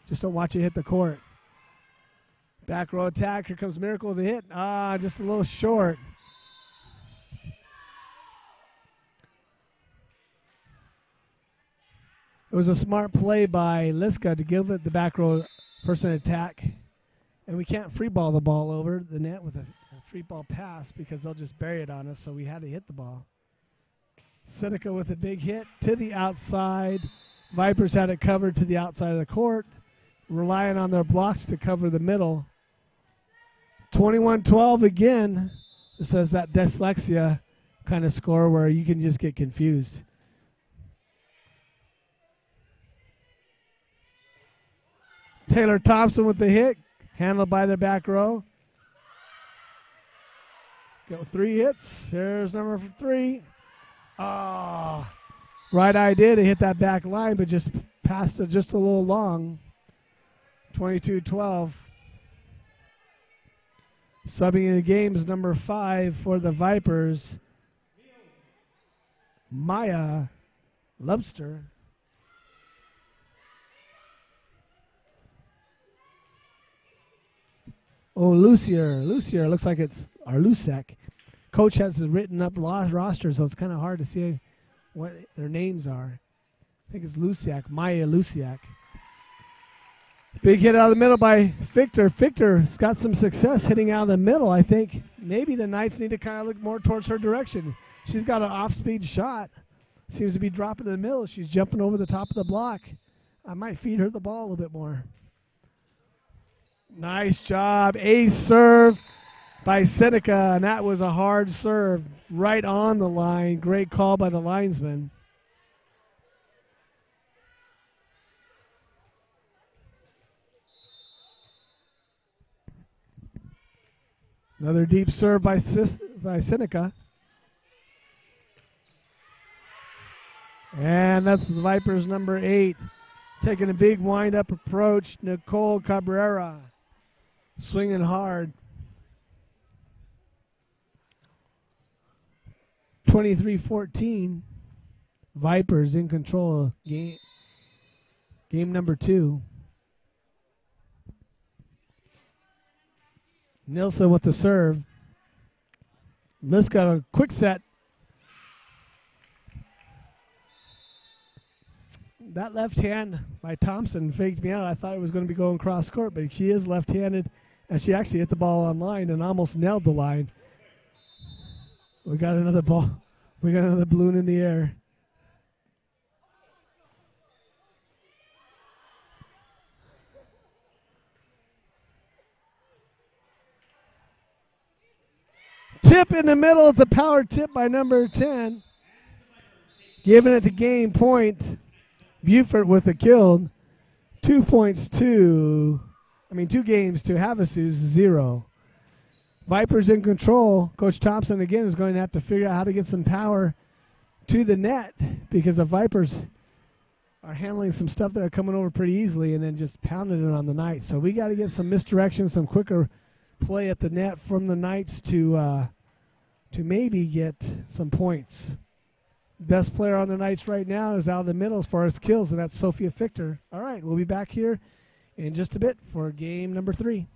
Just don't watch it hit the court. Back row attack. Here comes Miracle with the hit. Just a little short. It was a smart play by Liska to give it the back row person attack. And we can't free ball the ball over the net with a free ball pass because they'll just bury it on us, so we had to hit the ball. Seneca with a big hit to the outside. Vipers had it covered to the outside of the court, relying on their blocks to cover the middle. 21-12 again. This has that dyslexia kind of score where you can just get confused. Taylor Thompson with the hit, handled by their back row. Got 3 hits. Here's number 3. Ah, right idea to hit that back line, but just passed it just a little long. 22-12. Subbing in the game is number 5 for the Vipers, Maya Lubster. Oh, Lucier looks like it's Arlusek. Coach has written up roster, so it's kind of hard to see what their names are. I think it's Luciak, Maya Luciak. Big hit out of the middle by Victor. Victor's got some success hitting out of the middle. I think maybe the Knights need to kind of look more towards her direction. She's got an off-speed shot. Seems to be dropping in the middle. She's jumping over the top of the block. I might feed her the ball a little bit more. Nice job. Ace serve by Seneca, and that was a hard serve right on the line. Great call by the linesman. Another deep serve by Seneca. And that's the Vipers' number 8. Taking a big wind-up approach, Nicole Cabrera. Swinging hard. 23-14. Vipers in control of game number 2. Nilsson with the serve. Liz got a quick set. That left hand by Thompson faked me out. I thought it was going to be going cross court, but she is left-handed, and she actually hit the ball on line and almost nailed the line. We got another ball. We got another balloon in the air. Tip in the middle. It's a power tip by number 10. Giving it to game point. Buford with a kill. 2 games to Havasu's 0. Vipers in control. Coach Thompson again is going to have to figure out how to get some power to the net because the Vipers are handling some stuff that are coming over pretty easily and then just pounding it on the Knights. So we got to get some misdirection, some quicker play at the net from the Knights to maybe get some points. Best player on the Knights right now is out of the middle as far as kills, and that's Sophia Fichter. All right, we'll be back here in just a bit for game number 3.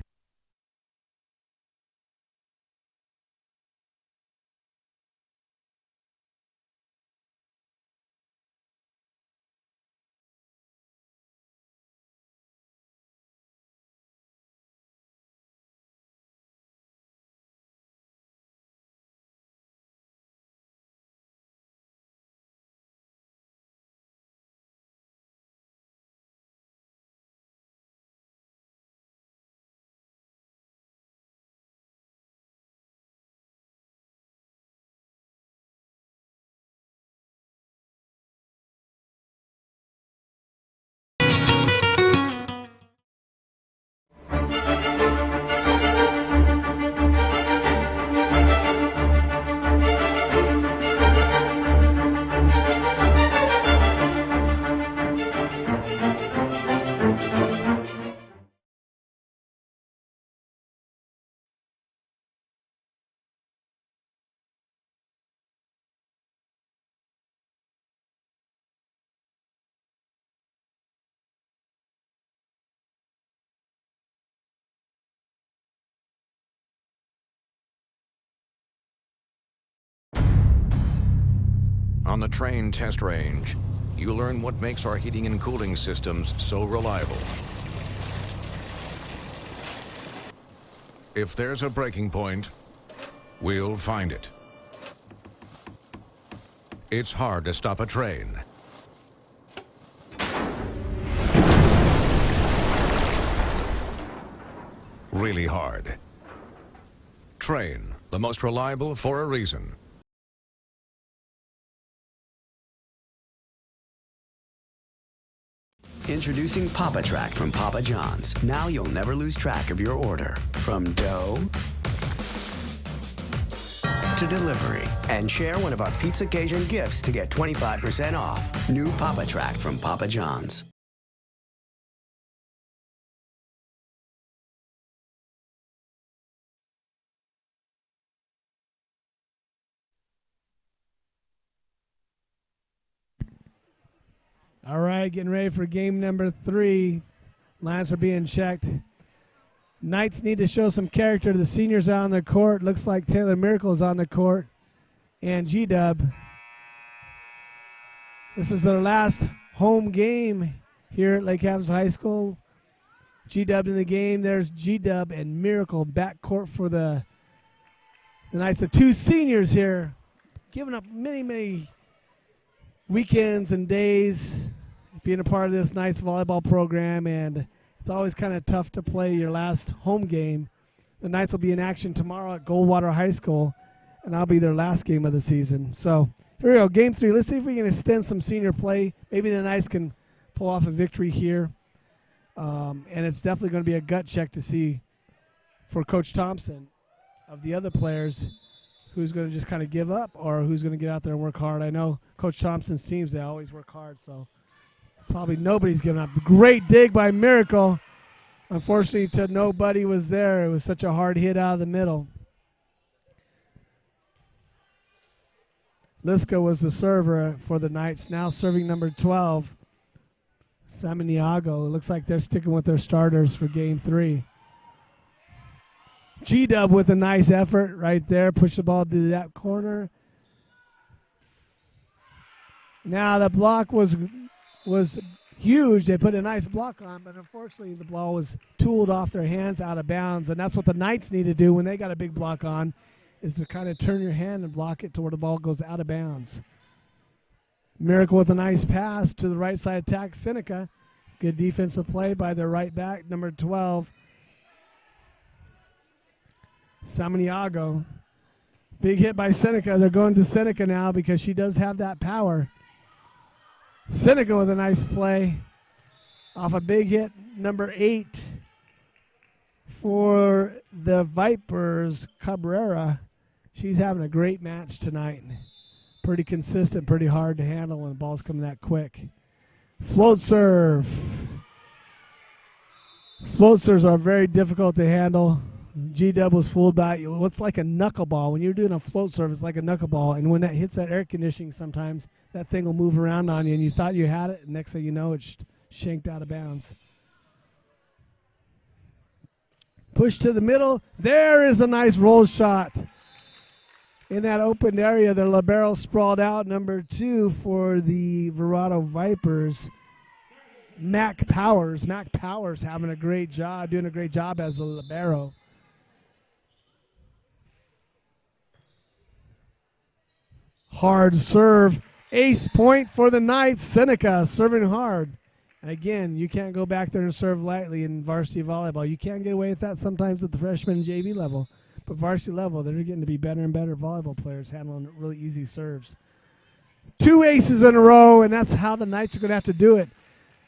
On the train test range, you learn what makes our heating and cooling systems so reliable. If there's a breaking point, we'll find it. It's hard to stop a train. Really hard. Train, the most reliable for a reason. Introducing Papa Track from Papa John's. Now you'll never lose track of your order. From dough to delivery. And share one of our Pizza Cajun gifts to get 25% off. New Papa Track from Papa John's. All right, getting ready for game number 3. Lines are being checked. Knights need to show some character. The seniors out on the court. Looks like Taylor Miracle is on the court. And G-Dub. This is their last home game here at Lake Havasu High School. G-Dub in the game. There's G-Dub and Miracle backcourt for the Knights. Of 2 seniors here, giving up many weekends and days being a part of this Knights volleyball program, and it's always kind of tough to play your last home game. The Knights will be in action tomorrow at Goldwater High School, and I'll be their last game of the season. So here we go, game 3. Let's see if we can extend some senior play. Maybe the Knights can pull off a victory here. And it's definitely going to be a gut check to see for Coach Thompson of the other players who's going to just kind of give up or who's going to get out there and work hard. I know Coach Thompson's teams, they always work hard, so probably nobody's giving up. Great dig by Miracle. Unfortunately, nobody was there. It was such a hard hit out of the middle. Liska was the server for the Knights. Now serving number 12, Samaniago. It looks like they're sticking with their starters for game 3. G-Dub with a nice effort right there. Push the ball to that corner. Now the block was huge. They put a nice block on, but unfortunately the ball was tooled off their hands out of bounds, and that's what the Knights need to do when they got a big block on, is to kind of turn your hand and block it to where the ball goes out of bounds. Miracle with a nice pass to the right side attack. Seneca. Good defensive play by their right back, number 12. Samaniago. Big hit by Seneca. They're going to Seneca now because she does have that power. Seneca with a nice play off a big hit, number 8 for the Vipers, Cabrera. She's having a great match tonight. Pretty consistent, pretty hard to handle when the ball's coming that quick. Float serve. Float serves are very difficult to handle. G-Dub was fooled by it. What's like a knuckleball. When you're doing a float serve, it's like a knuckleball. And when that hits that air conditioning, sometimes that thing will move around on you, and you thought you had it, and next thing you know, it's shanked out of bounds. Push to the middle. There is a nice roll shot. In that open area, the libero sprawled out, number 2 for the Verrado Vipers, Mac Powers. Mac Powers having a great job, doing a great job as a libero. Hard serve. Ace point for the Knights. Seneca serving hard. And again, you can't go back there and serve lightly in varsity volleyball. You can get away with that sometimes at the freshman and JV level. But varsity level, they're getting to be better and better volleyball players handling really easy serves. 2 aces in a row, and that's how the Knights are going to have to do it.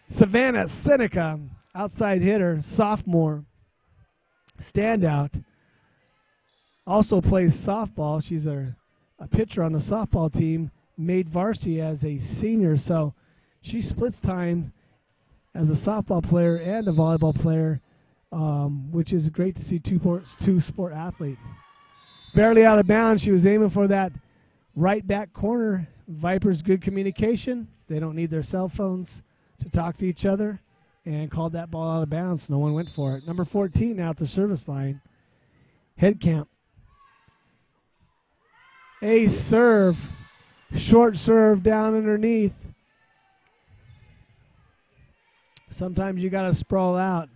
Savannah Seneca, outside hitter, sophomore, standout. Also plays softball. She's a pitcher on the softball team, made varsity as a senior. So she splits time as a softball player and a volleyball player, which is great to see two sport athlete. Barely out of bounds. She was aiming for that right back corner. Vipers, good communication. They don't need their cell phones to talk to each other, and called that ball out of bounds. No one went for it. Number 14 now at the service line. Headcamp. Ace serve. Short serve down underneath. Sometimes you got to sprawl out.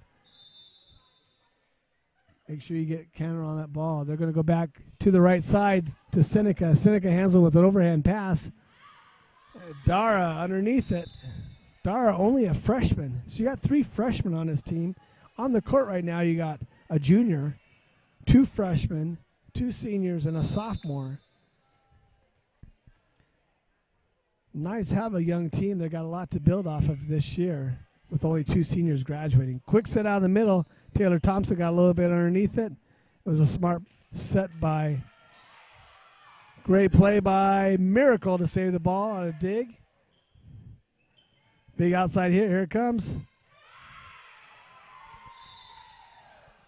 Make sure you get counter on that ball. They're going to go back to the right side to Seneca. Seneca hands it with an overhand pass. Dara underneath it. Dara only a freshman. So you got 3 freshmen on his team. On the court right now you got a junior, 2 freshmen, 2 seniors, and a sophomore. Knights have a young team. They got a lot to build off of this year. with only 2 seniors graduating. Quick set out of the middle. Taylor Thompson got a little bit underneath it. It was a smart set by, great play by Miracle to save the ball on a dig. Big outside hit. Here it comes.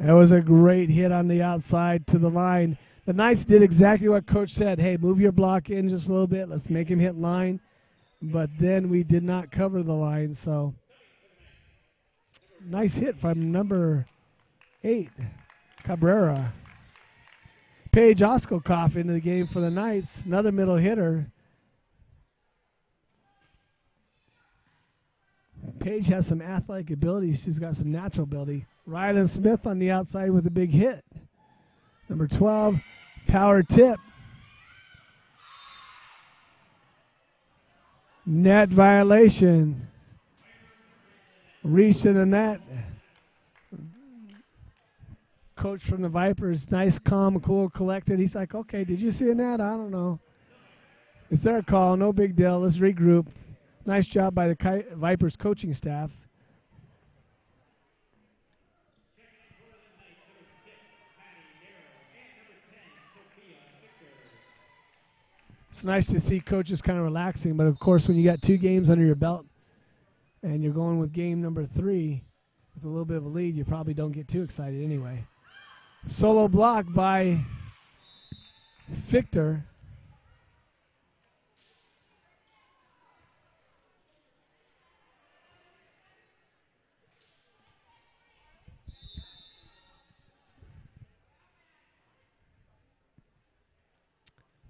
That was a great hit on the outside to the line. The Knights did exactly what Coach said. Hey, move your block in just a little bit. Let's make him hit line. But then we did not cover the line, so nice hit from number 8, Cabrera. Paige Oskokoff into the game for the Knights. Another middle hitter. Paige has some athletic ability. She's got some natural ability. Rylan Smith on the outside with a big hit. Number 12, power tip. Net violation. Reached in the net. Coach from the Vipers, nice, calm, cool, collected. He's like, okay, did you see a net? I don't know. It's their call, no big deal. Let's regroup. Nice job by the Vipers coaching staff. It's nice to see coaches kind of relaxing, but of course when you got 2 games under your belt and you're going with game number 3 with a little bit of a lead, you probably don't get too excited anyway. Solo block by Victor.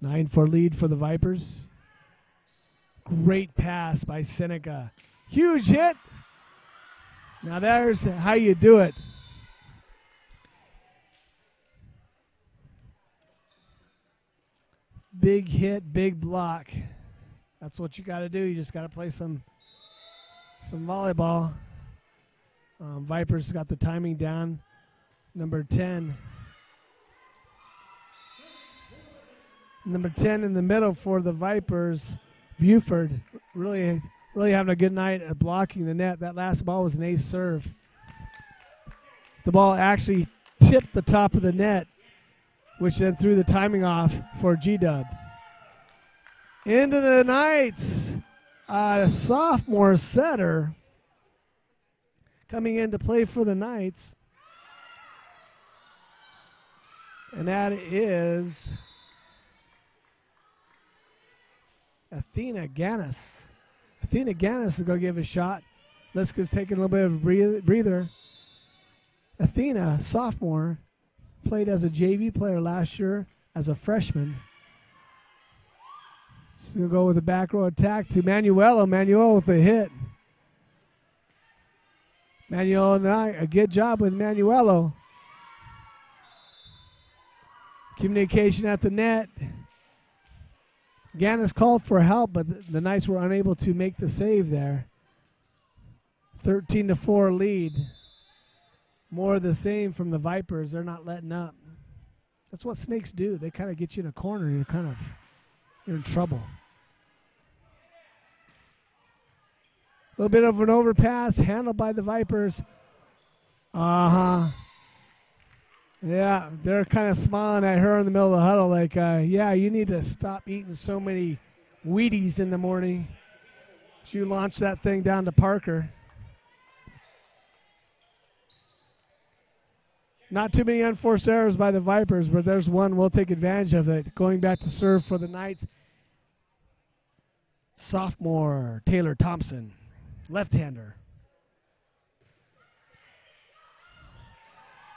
Nine-4 lead for the Vipers. Great pass by Seneca. Huge hit. Now there's how you do it. Big hit, big block. That's what you got to do. You just got to play some volleyball. Vipers got the timing down. Number 10. Number 10 in the middle for the Vipers, Buford, really having a good night at blocking the net. That last ball was an ace serve. The ball actually tipped the top of the net, which then threw the timing off for G-Dub. Into the Knights, a sophomore setter coming in to play for the Knights. And that is Athena Gannis. Athena Gannis is going to give a shot. Liska's taking a little bit of a breather. Athena, sophomore, played as a JV player last year as a freshman. She's going to go with a back row attack to Manuelo. Manuel with a hit. Manuelo and a good job with Manuelo. Communication at the net. Gannis called for help, but the Knights were unable to make the save there. 13-4 lead. More of the same from the Vipers. They're not letting up. That's what Snakes do. They kind of get you in a corner and you're in trouble. A little bit of an overpass handled by the Vipers. Yeah, they're kind of smiling at her in the middle of the huddle like, yeah, you need to stop eating so many Wheaties in the morning. She launched that thing down to Parker. Not too many unforced errors by the Vipers, but there's one. We'll take advantage of it. Going back to serve for the Knights. Sophomore Taylor Thompson, left-hander.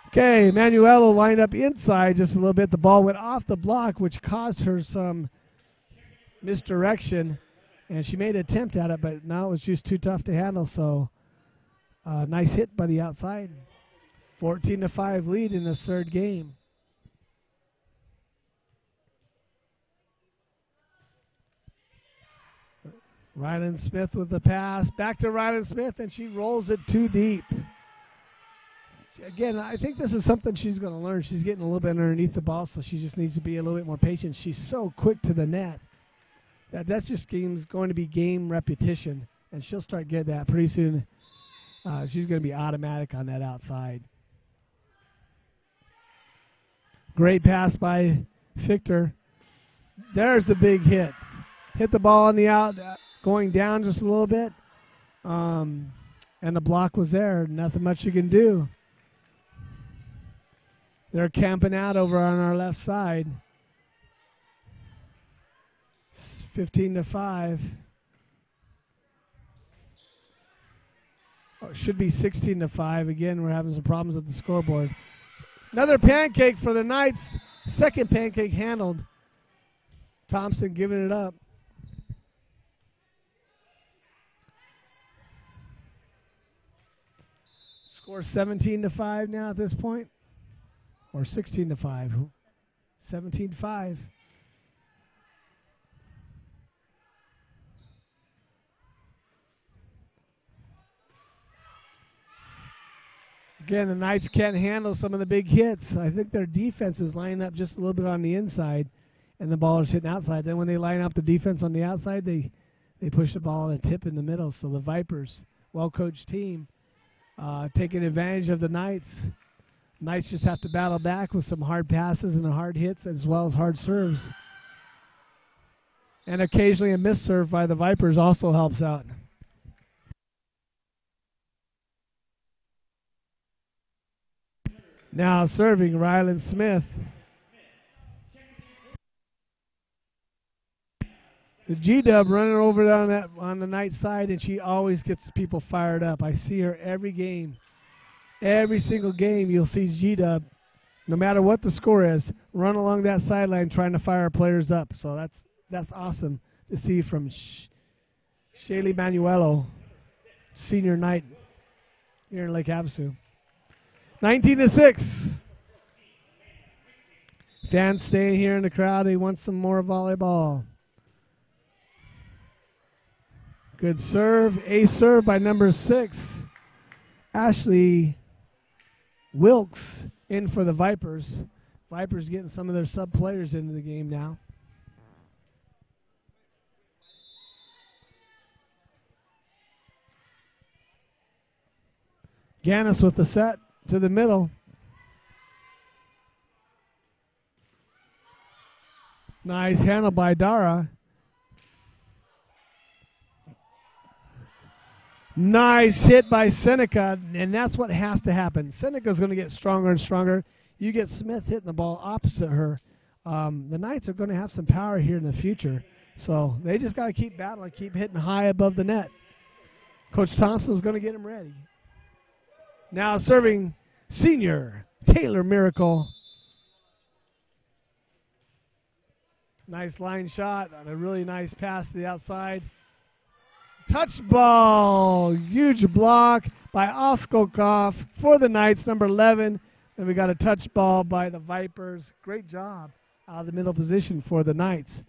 Okay, Manuela lined up inside just a little bit. The ball went off the block, which caused her some misdirection, and she made an attempt at it, but now it was just too tough to handle, so nice hit by the outside. 14-5 lead in this third game. Rylan Smith with the pass. Back to Rylan Smith, and she rolls it too deep. Again, I think this is something she's going to learn. She's getting a little bit underneath the ball, so she just needs to be a little bit more patient. She's so quick to the net. That's just going to be game repetition, and she'll start getting that pretty soon. she's going to be automatic on that outside. Great pass by Fichter. There's the big hit. Hit the ball on the out, going down just a little bit. And the block was there. Nothing much you can do. They're camping out over on our left side. It's 15-5. Oh, it should be 16-5. Again, we're having some problems with the scoreboard. Another pancake for the Knights. Second pancake handled. Thompson giving it up. Score 17-5 now at this point. Or 16-5. 17-5. Again, the Knights can't handle some of the big hits. I think their defense is lining up just a little bit on the inside, and the ball is hitting outside. Then when they line up the defense on the outside, they push the ball on a tip in the middle. So the Vipers, well-coached team, taking advantage of the Knights. Knights just have to battle back with some hard passes and hard hits as well as hard serves. And occasionally a missed serve by the Vipers also helps out. Now serving Rylan Smith. The G-Dub running over on the Knight side, and she always gets people fired up. I see her every game. Every single game you'll see G-Dub, no matter what the score is, run along that sideline trying to fire players up. So that's awesome to see from Shaylee Manuelo, senior Knight here in Lake Havasu. 19-6. Fans staying here in the crowd. They want some more volleyball. Good serve. Ace serve by number 6. Ashley Wilkes in for the Vipers. Vipers getting some of their sub players into the game now. Gannis with the set to the middle. Nice handle by Dara. Nice hit by Seneca, and that's what has to happen. Seneca's going to get stronger and stronger. You get Smith hitting the ball opposite her. The Knights are going to have some power here in the future, so they just got to keep battling, keep hitting high above the net. Coach Thompson's going to get them ready. Now serving senior Taylor Miracle. Nice line shot on a really nice pass to the outside. Touch ball. Huge block by Oskolkov for the Knights, number 11. And we got a touch ball by the Vipers. Great job out of the middle position for the Knights.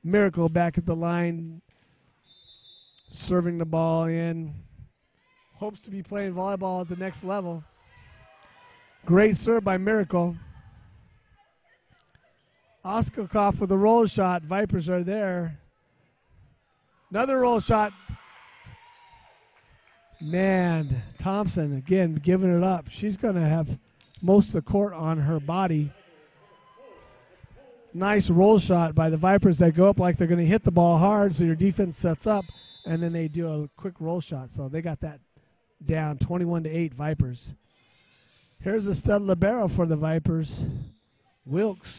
Miracle back at the line, serving the ball in. Hopes to be playing volleyball at the next level. Great serve by Miracle. Oskolkov with a roll shot. Vipers are there. Another roll shot. Man, Thompson, again, giving it up. She's going to have most of the court on her body. Nice roll shot by the Vipers that go up like they're going to hit the ball hard, so your defense sets up, and then they do a quick roll shot. So they got that down, 21-8 Vipers. Here's a stud libero for the Vipers. Wilkes.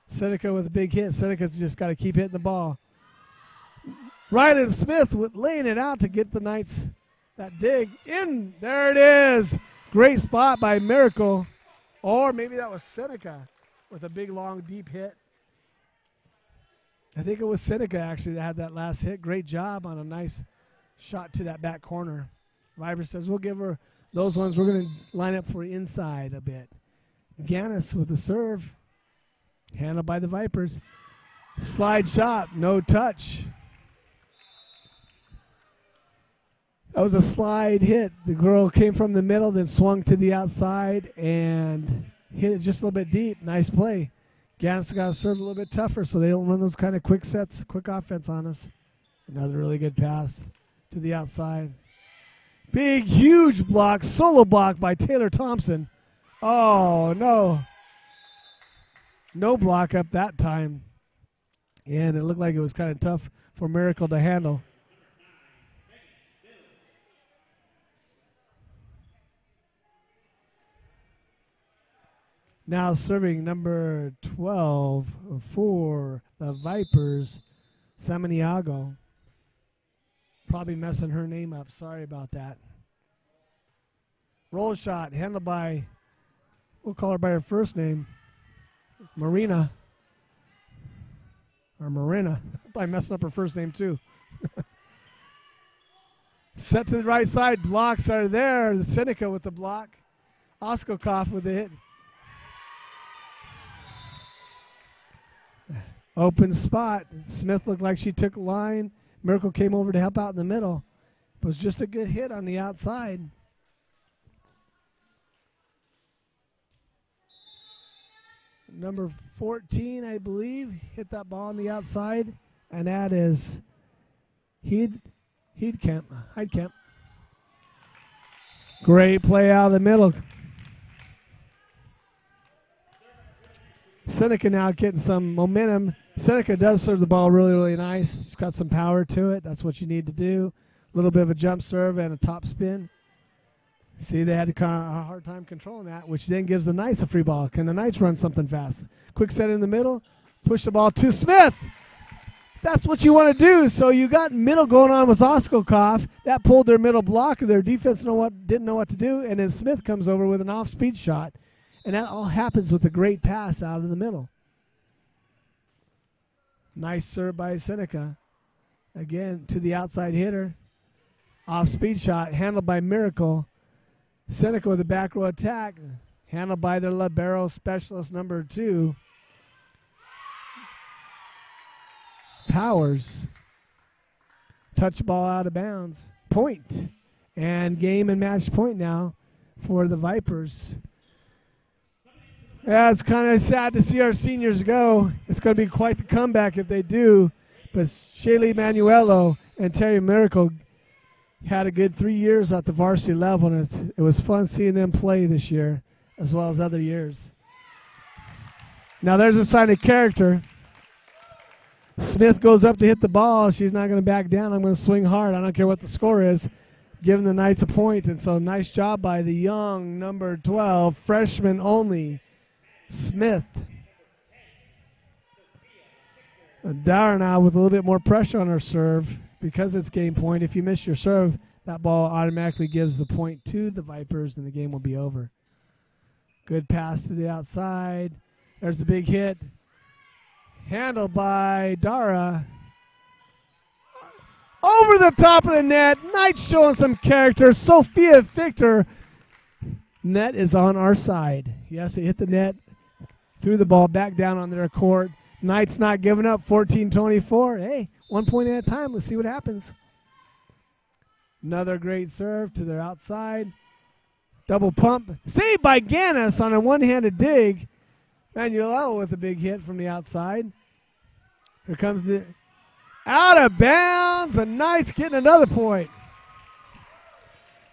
Seneca with a big hit. Seneca's just got to keep hitting the ball. Rylan Smith laying it out to get the Knights that dig in. There it is. Great spot by Miracle. Or maybe that was Seneca with a big, long, deep hit. I think it was Seneca actually that had that last hit. Great job on a nice shot to that back corner. Viper says we'll give her those ones. We're going to line up for inside a bit. Gannis with the serve. Handled by the Vipers. Slide shot, no touch. That was a slide hit. The girl came from the middle, then swung to the outside and hit it just a little bit deep. Nice play. Gannis got to serve a little bit tougher so they don't run those kind of quick sets, quick offense on us. Another really good pass to the outside. Big, huge block, solo block by Taylor Thompson. Oh, no. No block up that time. And it looked like it was kind of tough for Miracle to handle. Now serving number 12 for the Vipers, Samaniago. Probably messing her name up. Sorry about that. Roll shot handled by, we'll call her by her first name, Marina. Or Marina. Probably messing up her first name too. Set to the right side. Blocks are there. Seneca with the block. Oskokov with the hit. Open spot. Smith looked like she took line. Miracle came over to help out in the middle. It was just a good hit on the outside. Number 14, I believe, hit that ball on the outside. And that is Heidkamp. Great play out of the middle. Seneca now getting some momentum. Seneca does serve the ball really, really nice. It's got some power to it. That's what you need to do. A little bit of a jump serve and a top spin. See, they had a hard time controlling that, which then gives the Knights a free ball. Can the Knights run something fast? Quick set in the middle. Push the ball to Smith. That's what you want to do. So you got middle going on with Oskokov. That pulled their middle blocker. Their defense didn't know what to do. And then Smith comes over with an off-speed shot. And that all happens with a great pass out of the middle. Nice serve by Seneca. Again, to the outside hitter. Off-speed shot, handled by Miracle. Seneca with a back row attack, handled by their libero specialist number 2. Powers. Touch ball out of bounds. Point. And game and match point now for the Vipers. Yeah, it's kind of sad to see our seniors go. It's going to be quite the comeback if they do. But Shaylee Manuello and Terry Miracle had a good 3 years at the varsity level, and it was fun seeing them play this year as well as other years. Now there's a sign of character. Smith goes up to hit the ball. She's not going to back down. I'm going to swing hard. I don't care what the score is. Giving the Knights a point, and so nice job by the young number 12, freshman only, Smith. Dara now with a little bit more pressure on her serve because it's game point. If you miss your serve, that ball automatically gives the point to the Vipers, and the game will be over. Good pass to the outside. There's the big hit. Handled by Dara. Over the top of the net. Knights showing some character. Sophia Victor. Net is on our side. Yes, it hit the net. Threw the ball back down on their court. Knights not giving up, 14-24. Hey, 1 point at a time. Let's see what happens. Another great serve to their outside. Double pump. Saved by Gannis on a one-handed dig. Manuel with a big hit from the outside. Here comes the out of bounds. And Knights getting another point.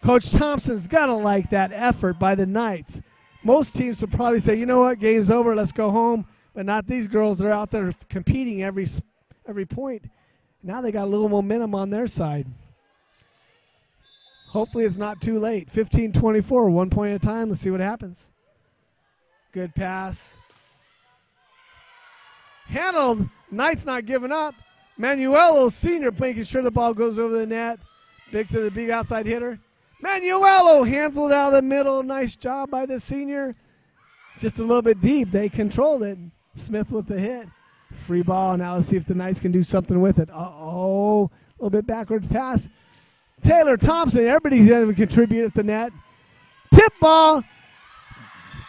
Coach Thompson's got to like that effort by the Knights. Most teams would probably say, you know what, game's over, let's go home. But not these girls. They're out there competing every point. Now they got a little momentum on their side. Hopefully it's not too late. 15-24, 1 point at a time. Let's see what happens. Good pass. Handled. Knights not giving up. Manuelo Sr. making sure the ball goes over the net. Big to the big outside hitter. Manuelo handled it out of the middle. Nice job by the senior. Just a little bit deep. They controlled it. Smith with the hit. Free ball. Now let's see if the Knights can do something with it. Uh-oh. A little bit backwards pass. Taylor Thompson. Everybody's going to contribute at the net. Tip ball.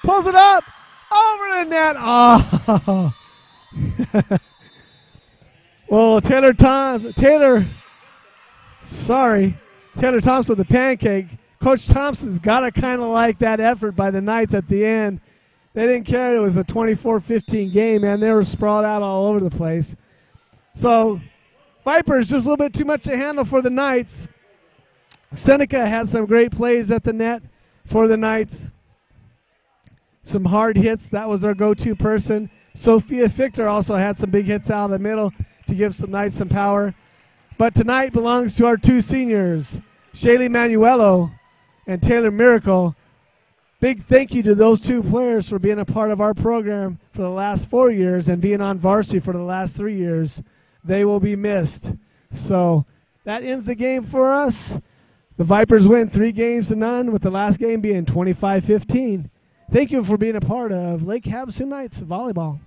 Pulls it up. Over the net. Oh. Well, Taylor Thompson with the pancake. Coach Thompson's got to kind of like that effort by the Knights at the end. They didn't care it was a 24-15 game, man. They were sprawled out all over the place. So, Vipers just a little bit too much to handle for the Knights. Seneca had some great plays at the net for the Knights. Some hard hits. That was our go-to person. Sophia Fichter also had some big hits out of the middle to give some Knights some power. But tonight belongs to our two seniors, Shaylee Manuelo and Taylor Miracle. Big thank you to those two players for being a part of our program for the last 4 years and being on varsity for the last 3 years. They will be missed. So that ends the game for us. The Vipers win 3-0, with the last game being 25-15. Thank you for being a part of Lake Havasu Knights Volleyball.